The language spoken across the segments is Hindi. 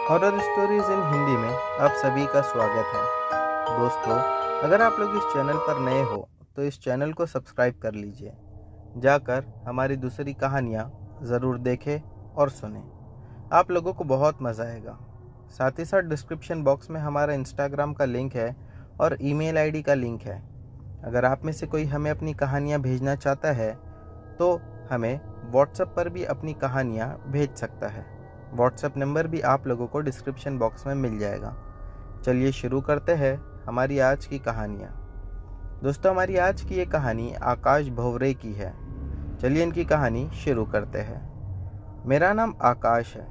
हॉरर स्टोरीज इन हिंदी में आप सभी का स्वागत है। दोस्तों, अगर आप लोग इस चैनल पर नए हो तो इस चैनल को सब्सक्राइब कर लीजिए। जाकर हमारी दूसरी कहानियाँ ज़रूर देखें और सुनें। आप लोगों को बहुत मज़ा आएगा। साथ ही साथ डिस्क्रिप्शन बॉक्स में हमारा इंस्टाग्राम का लिंक है और ईमेल आईडी का लिंक है। अगर आप में से कोई हमें अपनी कहानियाँ भेजना चाहता है तो हमें व्हाट्सएप पर भी अपनी कहानियाँ भेज सकता है। व्हाट्सएप नंबर भी आप लोगों को डिस्क्रिप्शन बॉक्स में मिल जाएगा। चलिए शुरू करते हैं हमारी आज की कहानियाँ। दोस्तों, हमारी आज की ये कहानी आकाश भंवरे की है। चलिए इनकी कहानी शुरू करते हैं। मेरा नाम आकाश है।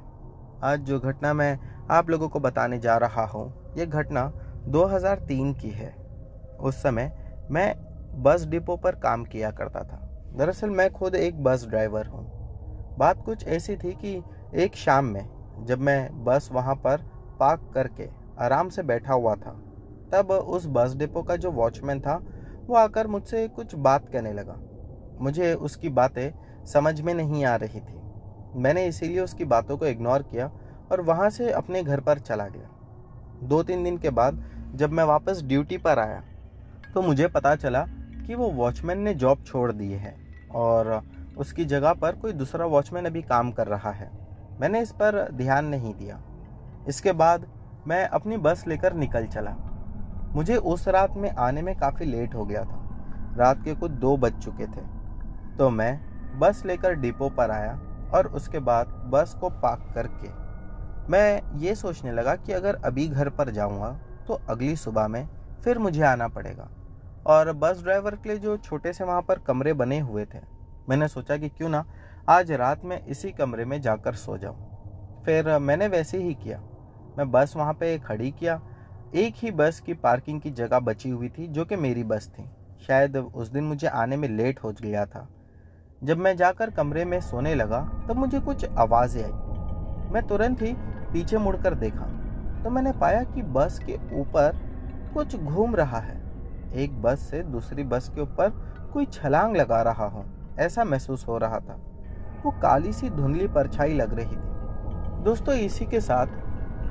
आज जो घटना मैं आप लोगों को बताने जा रहा हूँ, ये घटना 2003 की है। उस समय मैं बस डिपो पर काम किया करता था। दरअसल मैं खुद एक बस ड्राइवर हूँ। बात कुछ ऐसी थी कि एक शाम में जब मैं बस वहाँ पर पार्क करके आराम से बैठा हुआ था, तब उस बस डिपो का जो वॉचमैन था वो आकर मुझसे कुछ बात कहने लगा। मुझे उसकी बातें समझ में नहीं आ रही थी। मैंने इसीलिए उसकी बातों को इग्नोर किया और वहाँ से अपने घर पर चला गया। 2-3 दिन के बाद जब मैं वापस ड्यूटी पर आया तो मुझे पता चला कि वो वॉचमैन ने जॉब छोड़ दी है और उसकी जगह पर कोई दूसरा वॉचमैन अभी काम कर रहा है। मैंने इस पर ध्यान नहीं दिया। इसके बाद मैं अपनी बस लेकर निकल चला। मुझे उस रात में आने में काफ़ी लेट हो गया था। रात के कुछ 2 बज चुके थे। तो मैं बस लेकर डिपो पर आया और उसके बाद बस को पार्क करके मैं ये सोचने लगा कि अगर अभी घर पर जाऊंगा तो अगली सुबह में फिर मुझे आना पड़ेगा। और बस ड्राइवर के लिए जो छोटे से वहाँ पर कमरे बने हुए थे, मैंने सोचा कि क्यों ना आज रात में इसी कमरे में जाकर सो जाऊं। फिर मैंने वैसे ही किया। मैं बस वहाँ पे खड़ी किया। एक ही बस की पार्किंग की जगह बची हुई थी जो कि मेरी बस थी। शायद उस दिन मुझे आने में लेट हो गया था। जब मैं जाकर कमरे में सोने लगा तब मुझे कुछ आवाज़ें आई। मैं तुरंत ही पीछे मुड़कर देखा तो मैंने पाया कि बस के ऊपर कुछ घूम रहा है। एक बस से दूसरी बस के ऊपर कोई छलांग लगा रहा हो, ऐसा महसूस हो रहा था। वो काली सी धुंधली परछाई लग रही थी। दोस्तों, इसी के साथ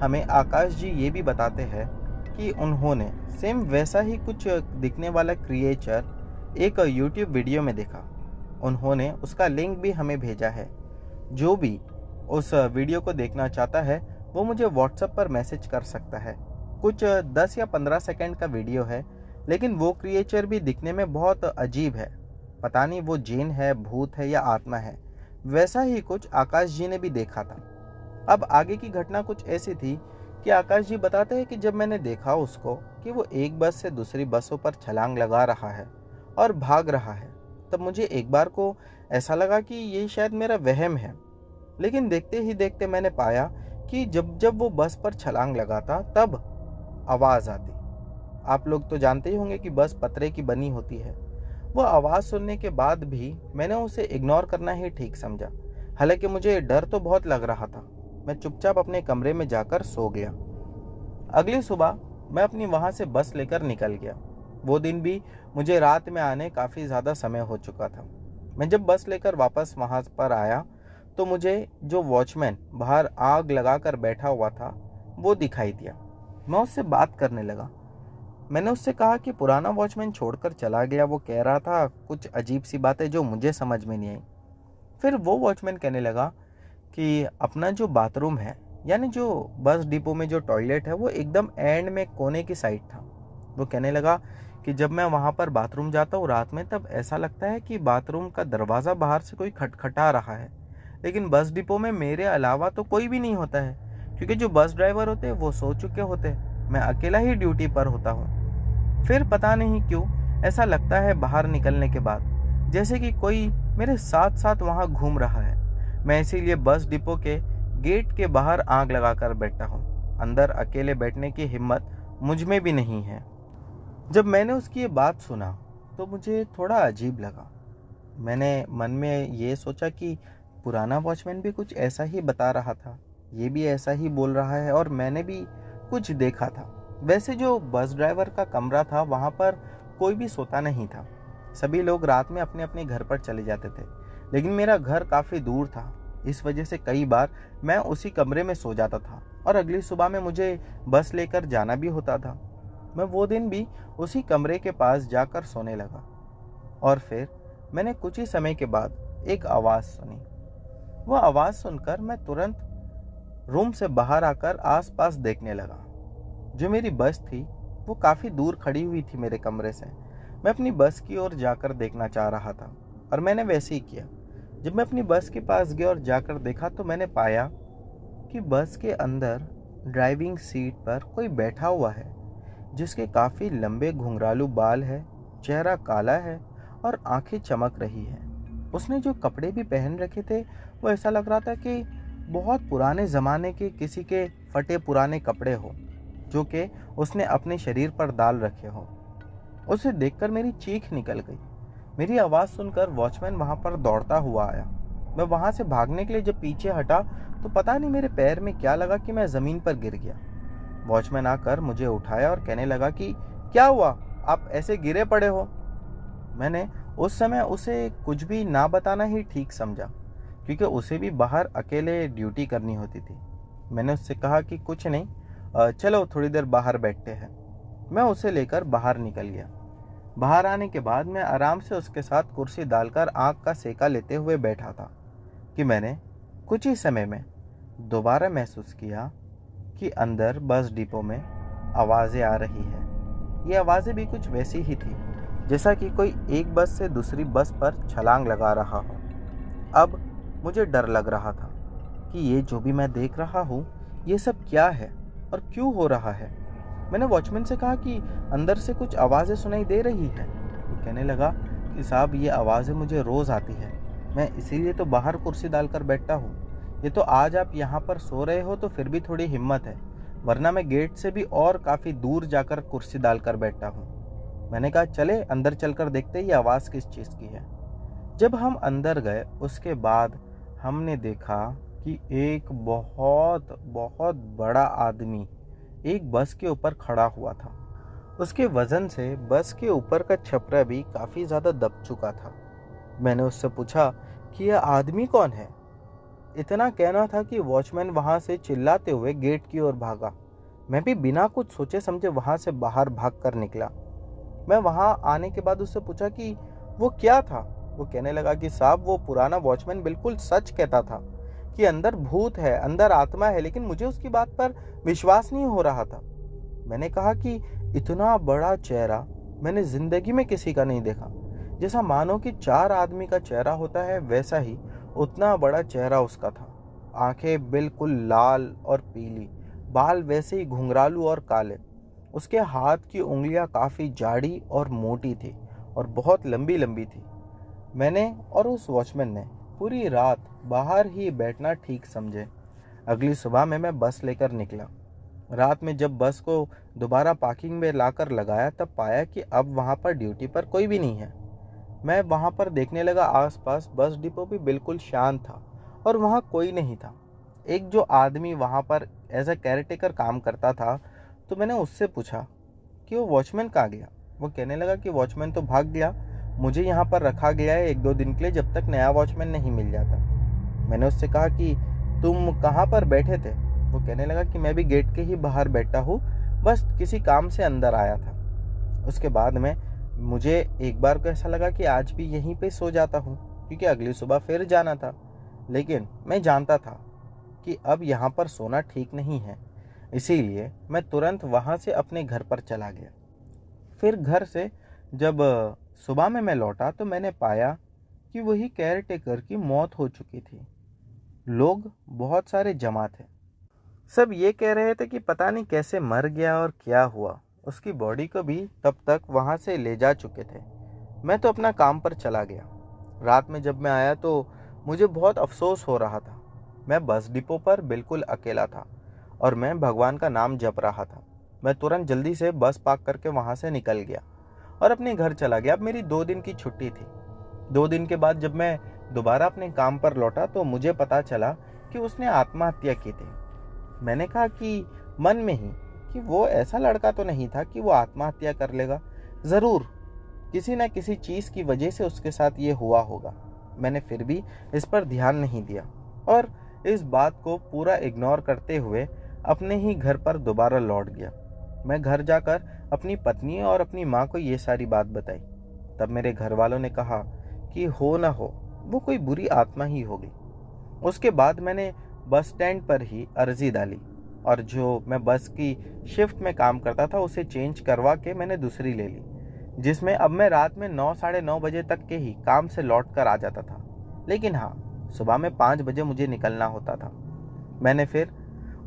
हमें आकाश जी ये भी बताते हैं कि उन्होंने सेम वैसा ही कुछ दिखने वाला क्रिएचर एक यूट्यूब वीडियो में देखा। उन्होंने उसका लिंक भी हमें भेजा है। जो भी उस वीडियो को देखना चाहता है वो मुझे व्हाट्सएप पर मैसेज कर सकता है। कुछ 10 या 15 सेकंड का वीडियो है, लेकिन वो क्रिएचर भी दिखने में बहुत अजीब है। पता नहीं वो जिन है, भूत है या आत्मा है। वैसा ही कुछ आकाश जी ने भी देखा था। अब आगे की घटना कुछ ऐसी थी कि आकाश जी बताते हैं कि जब मैंने देखा उसको कि वो एक बस से दूसरी बसों पर छलांग लगा रहा है और भाग रहा है, तब मुझे एक बार को ऐसा लगा कि ये शायद मेरा वहम है। लेकिन देखते ही देखते मैंने पाया कि जब जब वो बस पर छलांग लगाता तब आवाज़ आती। आप लोग तो जानते ही होंगे कि बस पतरे की बनी होती है। वो आवाज़ सुनने के बाद भी मैंने उसे इग्नोर करना ही ठीक समझा। हालांकि मुझे डर तो बहुत लग रहा था। मैं चुपचाप अपने कमरे में जाकर सो गया। अगली सुबह मैं अपनी वहाँ से बस लेकर निकल गया। वो दिन भी मुझे रात में आने काफ़ी ज़्यादा समय हो चुका था। मैं जब बस लेकर वापस वहाँ पर आया तो मुझे जो वॉचमैन बाहर आग लगाकर बैठा हुआ था वो दिखाई दिया। मैं उससे बात करने लगा। मैंने उससे कहा कि पुराना वॉचमैन छोड़कर चला गया। वो कह रहा था कुछ अजीब सी बातें जो मुझे समझ में नहीं आई। फिर वो वॉचमैन कहने लगा कि अपना जो बाथरूम है, यानी जो बस डिपो में जो टॉयलेट है, वो एकदम एंड में कोने की साइड था। वो कहने लगा कि जब मैं वहाँ पर बाथरूम जाता हूँ रात में, तब ऐसा लगता है कि बाथरूम का दरवाज़ा बाहर से कोई खटखटा रहा है। लेकिन बस डिपो में मेरे अलावा तो कोई भी नहीं होता है, क्योंकि जो बस ड्राइवर होते हैं वो सो चुके होते हैं। मैं अकेला ही ड्यूटी पर होता हूँ। फिर पता नहीं क्यों ऐसा लगता है बाहर निकलने के बाद जैसे कि कोई मेरे साथ साथ वहाँ घूम रहा है। मैं इसीलिए बस डिपो के गेट के बाहर आग लगाकर बैठा हूँ। अंदर अकेले बैठने की हिम्मत मुझ में भी नहीं है। जब मैंने उसकी ये बात सुना तो मुझे थोड़ा अजीब लगा। मैंने मन में ये सोचा कि पुराना वॉचमैन भी कुछ ऐसा ही बता रहा था, ये भी ऐसा ही बोल रहा है और मैंने भी कुछ देखा था। वैसे जो बस ड्राइवर का कमरा था वहाँ पर कोई भी सोता नहीं था। सभी लोग रात में अपने अपने घर पर चले जाते थे, लेकिन मेरा घर काफ़ी दूर था। इस वजह से कई बार मैं उसी कमरे में सो जाता था और अगली सुबह में मुझे बस लेकर जाना भी होता था। मैं वो दिन भी उसी कमरे के पास जाकर सोने लगा और फिर मैंने कुछ ही समय के बाद एक आवाज़ सुनी। वो आवाज़ सुनकर मैं तुरंत रूम से बाहर आकर आसपास देखने लगा। जो मेरी बस थी वो काफ़ी दूर खड़ी हुई थी मेरे कमरे से। मैं अपनी बस की ओर जाकर देखना चाह रहा था और मैंने वैसे ही किया। जब मैं अपनी बस के पास गया और जाकर देखा तो मैंने पाया कि बस के अंदर ड्राइविंग सीट पर कोई बैठा हुआ है जिसके काफ़ी लंबे घुंघरालू बाल है, चेहरा काला है और आंखें चमक रही हैं। उसने जो कपड़े भी पहन रखे थे वो ऐसा लग रहा था कि बहुत पुराने ज़माने के किसी के फटे पुराने कपड़े हो जो कि उसने अपने शरीर पर डाल रखे हो। उसे देखकर मेरी चीख निकल गई। मेरी आवाज़ सुनकर वॉचमैन वहाँ पर दौड़ता हुआ आया। मैं वहाँ से भागने के लिए जब पीछे हटा तो पता नहीं मेरे पैर में क्या लगा कि मैं ज़मीन पर गिर गया। वॉचमैन आकर मुझे उठाया और कहने लगा कि क्या हुआ, आप ऐसे गिरे पड़े हो। मैंने उस समय उसे कुछ भी ना बताना ही ठीक समझा क्योंकि उसे भी बाहर अकेले ड्यूटी करनी होती थी। मैंने उससे कहा कि कुछ नहीं, चलो थोड़ी देर बाहर बैठते हैं। मैं उसे लेकर बाहर निकल गया। बाहर आने के बाद मैं आराम से उसके साथ कुर्सी डालकर आँख का सेका लेते हुए बैठा था कि मैंने कुछ ही समय में दोबारा महसूस किया कि अंदर बस डिपो में आवाज़ें आ रही है। ये आवाज़ें भी कुछ वैसी ही थी जैसा कि कोई एक बस से दूसरी बस पर छलांग लगा रहा हो। अब मुझे डर लग रहा था कि ये जो भी मैं देख रहा हूँ ये सब क्या है और क्यों हो रहा है। मैंने वॉचमैन से कहा कि अंदर से कुछ आवाज़ें सुनाई दे रही हैं। वो कहने लगा कि साहब ये आवाज़ें मुझे रोज़ आती है, मैं इसीलिए तो बाहर कुर्सी डालकर बैठता हूँ। ये तो आज आप यहाँ पर सो रहे हो तो फिर भी थोड़ी हिम्मत है, वरना मैं गेट से भी और काफ़ी दूर जाकर कुर्सी डालकर बैठता हूँ। मैंने कहा चले अंदर चलकर देखते ये आवाज़ किस चीज़ की है। जब हम अंदर गए उसके बाद हमने देखा कि एक बहुत बहुत बड़ा आदमी एक बस के ऊपर खड़ा हुआ था। उसके वजन से बस के ऊपर का छपरा भी काफ़ी ज़्यादा दब चुका था। मैंने उससे पूछा कि यह आदमी कौन है। इतना कहना था कि वॉचमैन वहाँ से चिल्लाते हुए गेट की ओर भागा। मैं भी बिना कुछ सोचे समझे वहाँ से बाहर भाग कर निकला। मैं वहाँ आने के बाद उससे पूछा कि वो क्या था। वो कहने लगा कि साहब वो पुराना वॉचमैन बिल्कुल सच कहता था कि अंदर भूत है, अंदर आत्मा है, लेकिन मुझे उसकी बात पर विश्वास नहीं हो रहा था। मैंने कहा कि इतना बड़ा चेहरा मैंने जिंदगी में किसी का नहीं देखा। जैसा मानो कि 4 आदमी का चेहरा होता है वैसा ही उतना बड़ा चेहरा उसका था। आंखें बिल्कुल लाल और पीली, बाल वैसे ही घुंघरालू और काले। उसके हाथ की उंगलियां काफ़ी जाड़ी और मोटी थी और बहुत लंबी लंबी थी। मैंने और उस वॉचमैन ने पूरी रात बाहर ही बैठना ठीक समझे। अगली सुबह में मैं बस लेकर निकला। रात में जब बस को दोबारा पार्किंग में लाकर लगाया तब पाया कि अब वहाँ पर ड्यूटी पर कोई भी नहीं है। मैं वहाँ पर देखने लगा आसपास, बस डिपो भी बिल्कुल शांत था और वहाँ कोई नहीं था। एक जो आदमी वहाँ पर एज अ केयरटेकर काम करता था, तो मैंने उससे पूछा कि वो वॉचमैन कहाँ गया। वो कहने लगा कि वॉचमैन तो भाग गया, मुझे यहाँ पर रखा गया है 1-2 दिन के लिए जब तक नया वॉचमैन नहीं मिल जाता। मैंने उससे कहा कि तुम कहाँ पर बैठे थे। वो कहने लगा कि मैं भी गेट के ही बाहर बैठा हूँ, बस किसी काम से अंदर आया था। उसके बाद में मुझे एक बार को ऐसा लगा कि आज भी यहीं पे सो जाता हूँ क्योंकि अगली सुबह फिर जाना था, लेकिन मैं जानता था कि अब यहाँ पर सोना ठीक नहीं है, इसीलिए मैं तुरंत वहाँ से अपने घर पर चला गया। फिर घर से जब सुबह में मैं लौटा तो मैंने पाया कि वही केयरटेकर की मौत हो चुकी थी। लोग बहुत सारे जमा थे। सब ये कह रहे थे कि पता नहीं कैसे मर गया और क्या हुआ। उसकी बॉडी को भी तब तक वहाँ से ले जा चुके थे। मैं तो अपना काम पर चला गया। रात में जब मैं आया तो मुझे बहुत अफसोस हो रहा था। मैं बस डिपो पर बिल्कुल अकेला था और मैं भगवान का नाम जप रहा था। मैं तुरंत जल्दी से बस पार्क करके वहाँ से निकल गया और अपने घर चला गया। अब मेरी 2 दिन की छुट्टी थी। 2 दिन के बाद जब मैं दोबारा अपने काम पर लौटा तो मुझे पता चला कि उसने आत्महत्या की थी। मैंने कहा कि मन में ही कि वो ऐसा लड़का तो नहीं था कि वो आत्महत्या कर लेगा, ज़रूर किसी न किसी चीज़ की वजह से उसके साथ ये हुआ होगा। मैंने फिर भी इस पर ध्यान नहीं दिया। और इस बात को पूरा इग्नोर करते हुए अपने ही घर पर दोबारा लौट गया। मैं घर जाकर अपनी पत्नी और अपनी माँ को ये सारी बात बताई। तब मेरे घर वालों ने कहा कि हो ना हो वो कोई बुरी आत्मा ही होगी। उसके बाद मैंने बस स्टैंड पर ही अर्जी डाली और जो मैं बस की शिफ्ट में काम करता था उसे चेंज करवा के मैंने दूसरी ले ली, जिसमें अब मैं रात में 9 साढ़े 9 बजे तक के ही काम से लौट कर आ जाता था। लेकिन हाँ, सुबह में 5 बजे मुझे निकलना होता था। मैंने फिर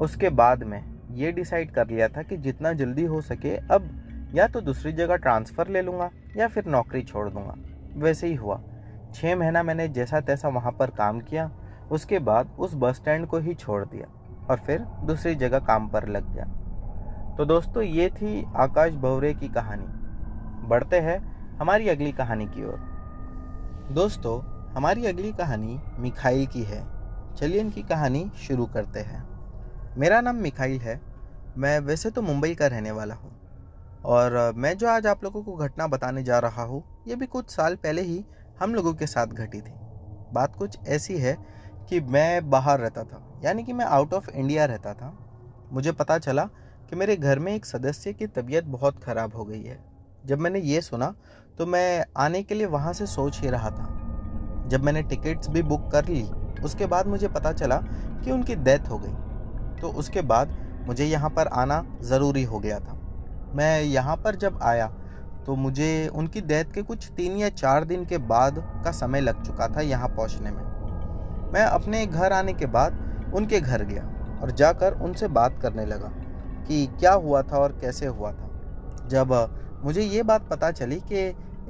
उसके बाद में ये डिसाइड कर लिया था कि जितना जल्दी हो सके अब या तो दूसरी जगह ट्रांसफ़र ले लूँगा या फिर नौकरी छोड़ दूँगा। वैसे ही हुआ। 6 महीना मैंने जैसा तैसा वहाँ पर काम किया। उसके बाद उस बस स्टैंड को ही छोड़ दिया और फिर दूसरी जगह काम पर लग गया। तो दोस्तों, ये थी आकाश भंवरे की कहानी। बढ़ते हैं हमारी अगली कहानी की ओर। दोस्तों, हमारी अगली कहानी मिखाइल की है। चलिए इनकी कहानी शुरू करते हैं। मेरा नाम मिखाइल है। मैं वैसे तो मुंबई का रहने वाला हूँ और मैं जो आज आप लोगों को घटना बताने जा रहा हूँ ये भी कुछ साल पहले ही हम लोगों के साथ घटी थी। बात कुछ ऐसी है कि मैं बाहर रहता था, यानी कि मैं आउट ऑफ इंडिया रहता था। मुझे पता चला कि मेरे घर में एक सदस्य की तबीयत बहुत ख़राब हो गई है। जब मैंने ये सुना तो मैं आने के लिए वहाँ से सोच ही रहा था। जब मैंने टिकट्स भी बुक कर ली उसके बाद मुझे पता चला कि उनकी डेथ हो गई। तो उसके बाद मुझे यहाँ पर आना ज़रूरी हो गया था। मैं यहाँ पर जब आया तो मुझे उनकी डेथ के कुछ 3 या 4 दिन के बाद का समय लग चुका था यहाँ पहुँचने में। मैं अपने घर आने के बाद उनके घर गया और जाकर उनसे बात करने लगा कि क्या हुआ था और कैसे हुआ था। जब मुझे ये बात पता चली कि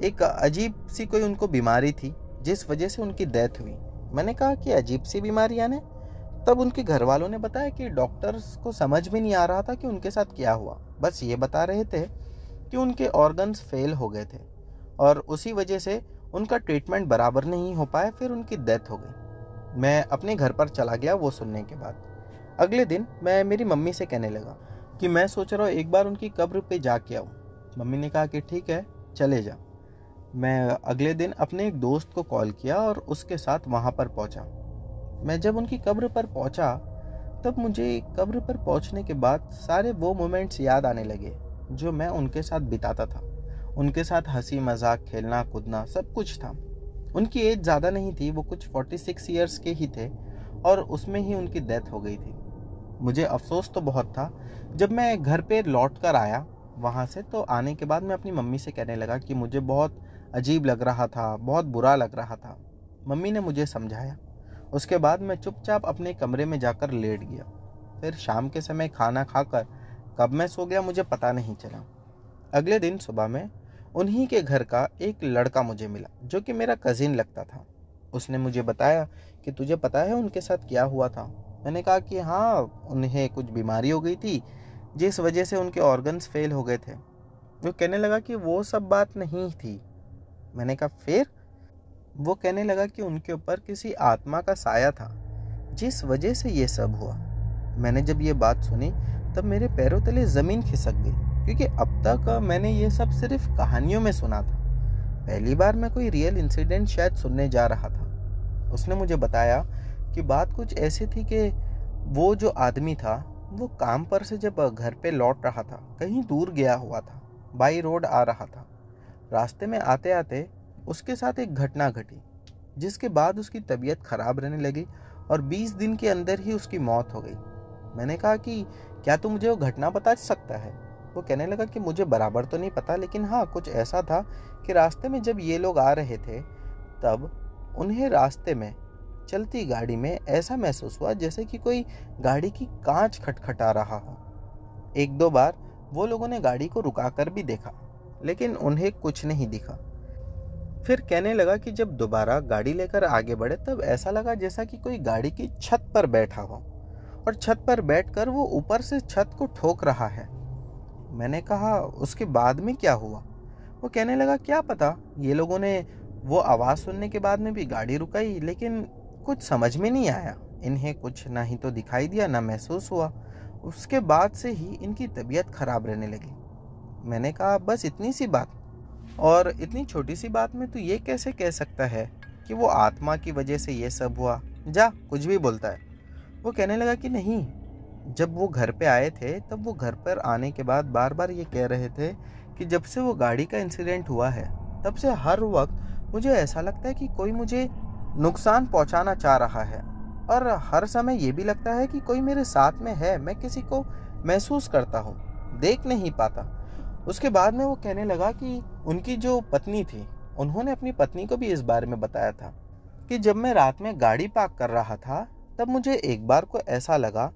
एक अजीब सी कोई उनको बीमारी थी जिस वजह से उनकी डेथ हुई। मैंने कहा कि अजीब सी बीमारी यानी? तब उनके घर वालों ने बताया कि डॉक्टर्स को समझ भी नहीं आ रहा था कि उनके साथ क्या हुआ। बस ये बता रहे थे कि उनके ऑर्गन्स फेल हो गए थे और उसी वजह से उनका ट्रीटमेंट बराबर नहीं हो पाया, फिर उनकी डेथ हो गई। मैं अपने घर पर चला गया वो सुनने के बाद। अगले दिन मैं मेरी मम्मी से कहने लगा कि मैं सोच रहा हूँ एक बार उनकी कब्र पे जाके आऊँ। मम्मी ने कहा कि ठीक है, चले जा। मैं अगले दिन अपने एक दोस्त को कॉल किया और उसके साथ वहाँ पर पहुँचा। मैं जब उनकी कब्र पर पहुँचा तब मुझे कब्र पर पहुँचने के बाद सारे वो मोमेंट्स याद आने लगे जो मैं उनके साथ बिताता था। उनके साथ हंसी मजाक, खेलना कूदना सब कुछ था। उनकी एज ज़्यादा नहीं थी, वो कुछ 46 ईयर्स के ही थे और उसमें ही उनकी डेथ हो गई थी। मुझे अफसोस तो बहुत था। जब मैं घर पे लौट कर आया वहाँ से तो आने के बाद मैं अपनी मम्मी से कहने लगा कि मुझे बहुत अजीब लग रहा था, बहुत बुरा लग रहा था। मम्मी ने मुझे समझाया। उसके बाद मैं चुपचाप अपने कमरे में जाकर लेट गया। फिर शाम के समय खाना खाकर कब मैं सो गया मुझे पता नहीं चला। अगले दिन सुबह में उन्हीं के घर का एक लड़का मुझे मिला जो कि मेरा कज़िन लगता था। उसने मुझे बताया कि तुझे पता है उनके साथ क्या हुआ था? मैंने कहा कि हाँ, उन्हें कुछ बीमारी हो गई थी जिस वजह से उनके ऑर्गन्स फेल हो गए थे। वो कहने लगा कि वो सब बात नहीं थी। मैंने कहा फिर? वो कहने लगा कि उनके ऊपर किसी आत्मा का साया था जिस वजह से ये सब हुआ। मैंने जब ये बात सुनी तब मेरे पैरों तले ज़मीन खिसक गई, क्योंकि अब तक मैंने ये सब सिर्फ कहानियों में सुना था। पहली बार मैं कोई रियल इंसिडेंट शायद सुनने जा रहा था। उसने मुझे बताया कि बात कुछ ऐसी थी कि वो जो आदमी था वो काम पर से जब घर पे लौट रहा था, कहीं दूर गया हुआ था, बाई रोड आ रहा था। रास्ते में आते आते उसके साथ एक घटना घटी जिसके बाद उसकी तबीयत खराब रहने लगी और 20 दिन के अंदर ही उसकी मौत हो गई। मैंने कहा कि क्या तू मुझे वो घटना बता सकता है? वो कहने लगा कि मुझे बराबर तो नहीं पता, लेकिन हाँ, कुछ ऐसा था कि रास्ते में जब ये लोग आ रहे थे तब उन्हें रास्ते में चलती गाड़ी में ऐसा महसूस हुआ जैसे कि कोई गाड़ी की कांच खटखटा रहा हो। 1-2 बार वो लोगों ने गाड़ी को रुका कर भी देखा, लेकिन उन्हें कुछ नहीं दिखा। फिर कहने लगा कि जब दोबारा गाड़ी लेकर आगे बढ़े तब ऐसा लगा जैसा कि कोई गाड़ी की छत पर बैठा हो और छत पर बैठकर वो ऊपर से छत को ठोक रहा है। मैंने कहा उसके बाद में क्या हुआ? वो कहने लगा क्या पता, ये लोगों ने वो आवाज़ सुनने के बाद में भी गाड़ी रुकाई, लेकिन कुछ समझ में नहीं आया। इन्हें कुछ ना ही तो दिखाई दिया ना महसूस हुआ। उसके बाद से ही इनकी तबीयत खराब रहने लगी। मैंने कहा बस इतनी सी बात, और इतनी छोटी सी बात में तू ये कैसे कह सकता है कि वो आत्मा की वजह से ये सब हुआ, जा कुछ भी बोलता है। वो कहने लगा कि नहीं, जब वो घर पे आए थे तब वो घर पर आने के बाद बार बार ये कह रहे थे कि जब से वो गाड़ी का इंसिडेंट हुआ है तब से हर वक्त मुझे ऐसा लगता है कि कोई मुझे नुकसान पहुंचाना चाह रहा है, और हर समय ये भी लगता है कि कोई मेरे साथ में है, मैं किसी को महसूस करता हूँ, देख नहीं पाता। उसके बाद में वो कहने लगा कि उनकी जो पत्नी थी, उन्होंने अपनी पत्नी को भी इस बारे में बताया था कि जब मैं रात में गाड़ी पार्क कर रहा था तब मुझे एक बार को ऐसा लगा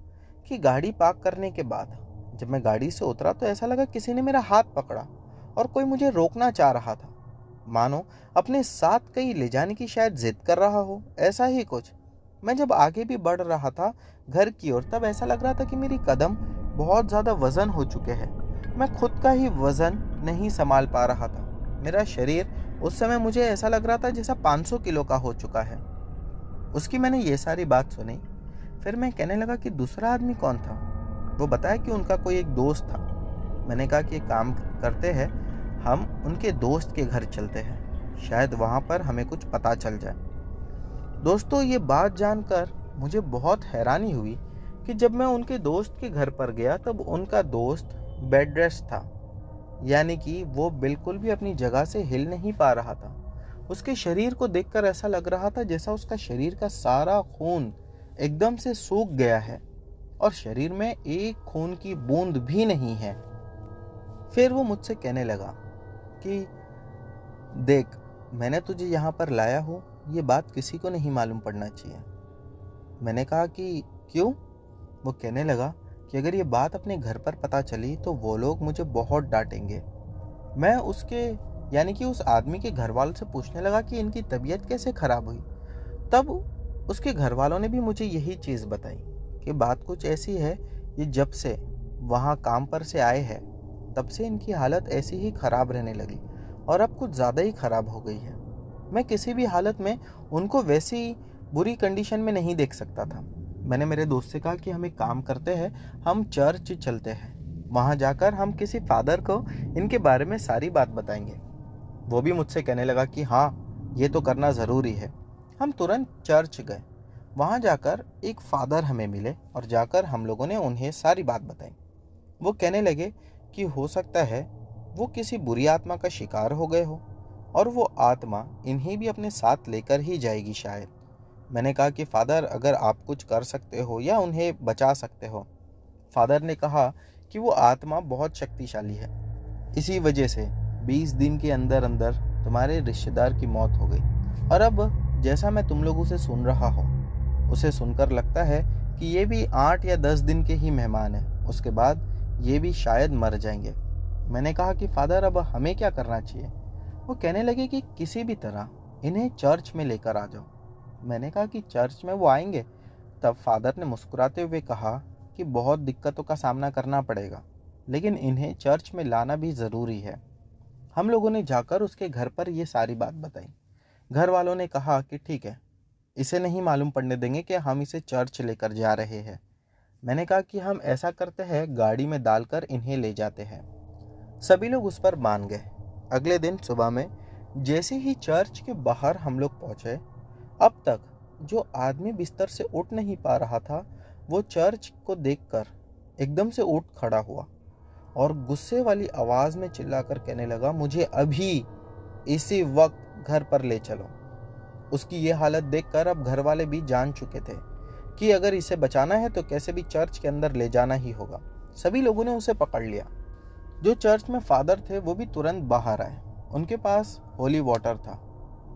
कि गाड़ी पार्क करने के बाद जब मैं गाड़ी से उतरा तो ऐसा लगा किसी ने मेरा हाथ पकड़ा और कोई मुझे रोकना चाह रहा था, मानो अपने साथ कहीं ले जाने की शायद जिद कर रहा हो, ऐसा ही कुछ। मैं जब आगे भी बढ़ रहा था घर की ओर तब ऐसा लग रहा था कि मेरी कदम बहुत ज़्यादा वजन हो चुके हैं, मैं खुद का ही वजन नहीं संभाल पा रहा था। मेरा शरीर उस समय मुझे ऐसा लग रहा था जैसा 500 किलो का हो चुका है। उसकी मैंने ये सारी बात सुनी। फिर मैं कहने लगा कि दूसरा आदमी कौन था। वो बताया कि उनका कोई एक दोस्त था। मैंने कहा कि एक काम करते हैं, हम उनके दोस्त के घर चलते हैं, शायद वहाँ पर हमें कुछ पता चल जाए। दोस्तों, ये बात जानकर मुझे बहुत हैरानी हुई कि जब मैं उनके दोस्त के घर पर गया तब उनका दोस्त बेड रेस्ट था, यानी कि वो बिल्कुल भी अपनी जगह से हिल नहीं पा रहा था। उसके शरीर को देखकर ऐसा लग रहा था जैसा उसका शरीर का सारा खून एकदम से सूख गया है और शरीर में एक खून की बूंद भी नहीं है। फिर वो मुझसे कहने लगा कि देख, मैंने तुझे यहाँ पर लाया हूँ, ये बात किसी को नहीं मालूम पड़ना चाहिए। मैंने कहा कि क्यों? वो कहने लगा कि अगर ये बात अपने घर पर पता चली तो वो लोग मुझे बहुत डांटेंगे। मैं उसके यानी कि उस आदमी के घर वालों से पूछने लगा कि इनकी तबीयत कैसे खराब हुई। तब उसके घर वालों ने भी मुझे यही चीज़ बताई कि बात कुछ ऐसी है, ये जब से वहाँ काम पर से आए हैं तब से इनकी हालत ऐसी ही खराब रहने लगी और अब कुछ ज़्यादा ही खराब हो गई है। मैं किसी भी हालत में उनको वैसी बुरी कंडीशन में नहीं देख सकता था। मैंने मेरे दोस्त से कहा कि हम एक काम करते हैं, हम चर्च चलते हैं, वहाँ जाकर हम किसी फादर को इनके बारे में सारी बात बताएंगे। वो भी मुझसे कहने लगा कि हाँ, ये तो करना ज़रूरी है। हम तुरंत चर्च गए। वहाँ जाकर एक फादर हमें मिले और जाकर हम लोगों ने उन्हें सारी बात बताई। वो कहने लगे कि हो सकता है वो किसी बुरी आत्मा का शिकार हो गए हो और वो आत्मा इन्हें भी अपने साथ लेकर ही जाएगी शायद। मैंने कहा कि फादर, अगर आप कुछ कर सकते हो या उन्हें बचा सकते हो। फादर ने कहा कि वो आत्मा बहुत शक्तिशाली है, इसी वजह से 20 दिन के अंदर अंदर तुम्हारे रिश्तेदार की मौत हो गई। और अब जैसा मैं तुम लोगों से सुन रहा हूँ, उसे सुनकर लगता है कि ये भी 8 या 10 दिन के ही मेहमान हैं, उसके बाद ये भी शायद मर जाएंगे। मैंने कहा कि फादर, अब हमें क्या करना चाहिए? वो कहने लगे कि किसी भी तरह इन्हें चर्च में लेकर आ जाओ। मैंने कहा कि चर्च में वो आएंगे? तब फादर ने मुस्कुराते हुए कहा कि बहुत दिक्कतों का सामना करना पड़ेगा, लेकिन इन्हें चर्च में लाना भी ज़रूरी है। हम लोगों ने जाकर उसके घर पर ये सारी बात बताई। घर वालों ने कहा कि ठीक है, इसे नहीं मालूम पड़ने देंगे कि हम इसे चर्च लेकर जा रहे हैं। मैंने कहा कि हम ऐसा करते हैं, गाड़ी में डालकर इन्हें ले जाते हैं। सभी लोग उस पर मान गए। अगले दिन सुबह में जैसे ही चर्च के बाहर हम लोग पहुंचे, अब तक जो आदमी बिस्तर से उठ नहीं पा रहा था वो चर्च को देखकर एकदम से उठ खड़ा हुआ और गुस्से वाली आवाज़ में चिल्लाकर कहने लगा, मुझे अभी इसी वक्त घर पर ले चलो। उसकी ये हालत देखकर अब घर वाले भी जान चुके थे कि अगर इसे बचाना है तो कैसे भी चर्च के अंदर ले जाना ही होगा। सभी लोगों ने उसे पकड़ लिया। जो चर्च में फादर थे वो भी तुरंत बाहर आए। उनके पास होली वाटर था।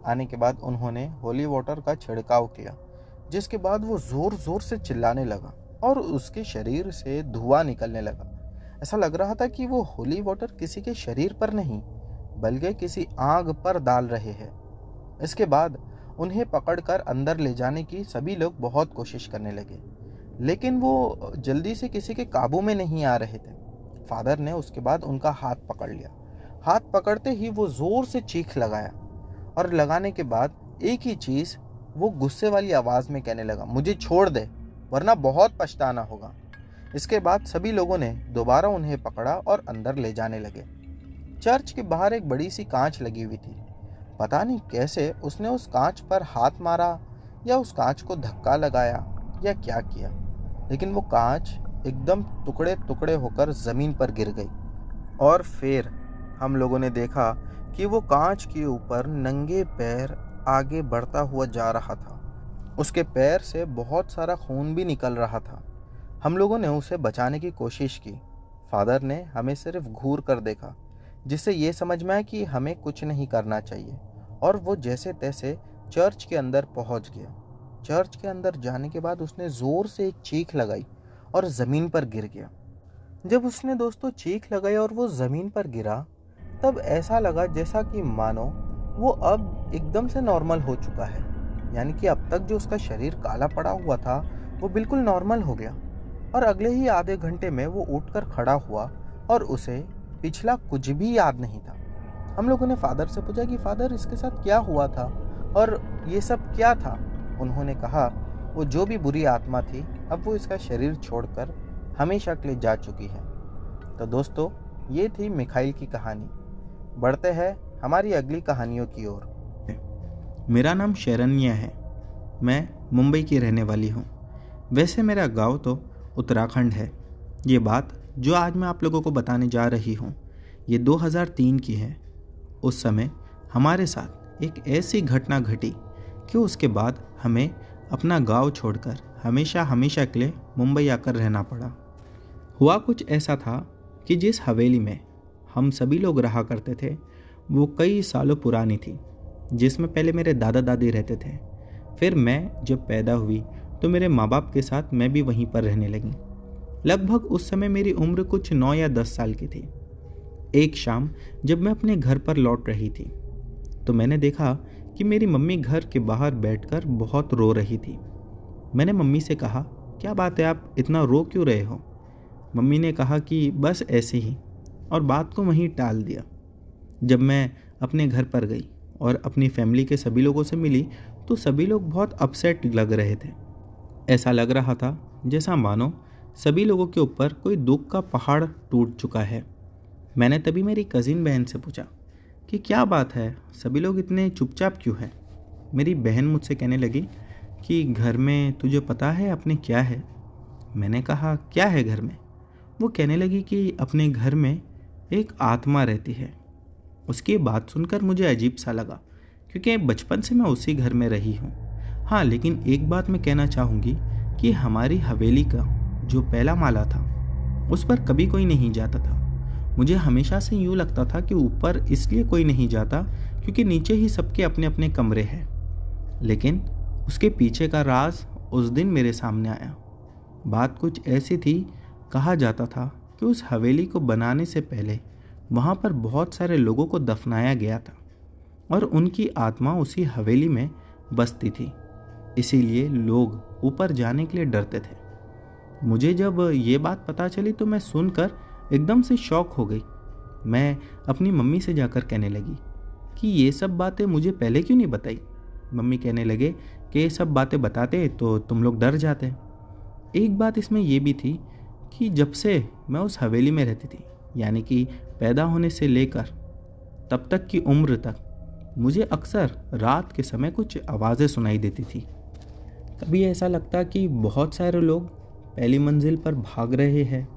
आने के बाद उन्होंने होली वाटर का छिड़काव किया, जिसके बाद वो ज़ोर ज़ोर से चिल्लाने लगा और उसके शरीर से धुआं निकलने लगा। ऐसा लग रहा था कि वो होली वाटर किसी के शरीर पर नहीं बल्कि किसी आग पर डाल रहे हैं। इसके बाद उन्हें पकड़कर अंदर ले जाने की सभी लोग बहुत कोशिश करने लगे, लेकिन वो जल्दी से किसी के काबू में नहीं आ रहे थे। फादर ने उसके बाद उनका हाथ पकड़ लिया। हाथ पकड़ते ही वो ज़ोर से चीख लगाया और लगाने के बाद एक ही चीज़ वो गुस्से वाली आवाज़ में कहने लगा, मुझे छोड़ दे वरना बहुत पछताना होगा। इसके बाद सभी लोगों ने दोबारा उन्हें पकड़ा और अंदर ले जाने लगे। चर्च के बाहर एक बड़ी सी कांच लगी हुई थी। पता नहीं कैसे उसने उस कांच पर हाथ मारा या उस कांच को धक्का लगाया या क्या किया, लेकिन वो कांच एकदम टुकड़े टुकड़े होकर ज़मीन पर गिर गई। और फिर हम लोगों ने देखा कि वो कांच के ऊपर नंगे पैर आगे बढ़ता हुआ जा रहा था। उसके पैर से बहुत सारा खून भी निकल रहा था। हम लोगों ने उसे बचाने की कोशिश की। फादर ने हमें सिर्फ घूर कर देखा, जिससे ये समझ में आया कि हमें कुछ नहीं करना चाहिए, और वो जैसे तैसे चर्च के अंदर पहुंच गया। चर्च के अंदर जाने के बाद उसने ज़ोर से एक चीख लगाई और ज़मीन पर गिर गया। जब उसने दोस्तों चीख लगाई और वो ज़मीन पर गिरा, तब ऐसा लगा जैसा कि मानो वो अब एकदम से नॉर्मल हो चुका है। यानी कि अब तक जो उसका शरीर काला पड़ा हुआ था वो बिल्कुल नॉर्मल हो गया। और अगले ही आधे घंटे में वो उठकर खड़ा हुआ और उसे पिछला कुछ भी याद नहीं था। हम लोगों ने फादर से पूछा कि फादर, इसके साथ क्या हुआ था और ये सब क्या था? उन्होंने कहा, वो जो भी बुरी आत्मा थी अब वो इसका शरीर छोड़कर हमेशा के लिए जा चुकी है। तो दोस्तों, ये थी मिखाइल की कहानी। बढ़ते हैं हमारी अगली कहानियों की ओर। मेरा नाम शरण्या है। मैं मुंबई की रहने वाली हूँ। वैसे मेरा गांव तो उत्तराखंड है। ये बात जो आज मैं आप लोगों को बताने जा रही हूँ ये 2003 की है। उस समय हमारे साथ एक ऐसी घटना घटी कि उसके बाद हमें अपना गांव छोड़कर हमेशा के लिए मुंबई आकर रहना पड़ा। हुआ कुछ ऐसा था कि जिस हवेली में हम सभी लोग रहा करते थे वो कई सालों पुरानी थी, जिसमें पहले मेरे दादा दादी रहते थे। फिर मैं जब पैदा हुई तो मेरे माँ बाप के साथ मैं भी वहीं पर रहने लगी। लगभग उस समय मेरी उम्र कुछ 9 या 10 साल की थी। एक शाम जब मैं अपने घर पर लौट रही थी तो मैंने देखा कि मेरी मम्मी घर के बाहर बैठकर बहुत रो रही थी। मैंने मम्मी से कहा, क्या बात है, आप इतना रो क्यों रहे हो? मम्मी ने कहा कि बस ऐसे ही, और बात को वहीं टाल दिया। जब मैं अपने घर पर गई और अपनी फैमिली के सभी लोगों से मिली तो सभी लोग बहुत अपसेट लग रहे थे। ऐसा लग रहा था जैसा मानो सभी लोगों के ऊपर कोई दुख का पहाड़ टूट चुका है। मैंने तभी मेरी कज़िन बहन से पूछा कि क्या बात है, सभी लोग इतने चुपचाप क्यों हैं? मेरी बहन मुझसे कहने लगी कि घर में तुझे पता है अपने क्या है? मैंने कहा, क्या है घर में? वो कहने लगी कि अपने घर में एक आत्मा रहती है। उसकी बात सुनकर मुझे अजीब सा लगा, क्योंकि बचपन से मैं उसी घर में रही हूँ। हाँ, लेकिन एक बात मैं कहना चाहूँगी कि हमारी हवेली का जो पहला माला था उस पर कभी कोई नहीं जाता था। मुझे हमेशा से यूँ लगता था कि ऊपर इसलिए कोई नहीं जाता क्योंकि नीचे ही सबके अपने अपने कमरे हैं। लेकिन उसके पीछे का राज उस दिन मेरे सामने आया। बात कुछ ऐसी थी, कहा जाता था कि उस हवेली को बनाने से पहले वहाँ पर बहुत सारे लोगों को दफनाया गया था और उनकी आत्मा उसी हवेली में बसती थी। इसीलिए लोग ऊपर जाने के लिए डरते थे। मुझे जब ये बात पता चली तो मैं सुनकर एकदम से शॉक हो गई। मैं अपनी मम्मी से जाकर कहने लगी कि ये सब बातें मुझे पहले क्यों नहीं बताई। मम्मी कहने लगे कि ये सब बातें बताते तो तुम लोग डर जाते। एक बात इसमें यह भी थी कि जब से मैं उस हवेली में रहती थी, यानी कि पैदा होने से लेकर तब तक की उम्र तक, मुझे अक्सर रात के समय कुछ आवाज़ें सुनाई देती थी। कभी ऐसा लगता कि बहुत सारे लोग पहली मंजिल पर भाग रहे हैं,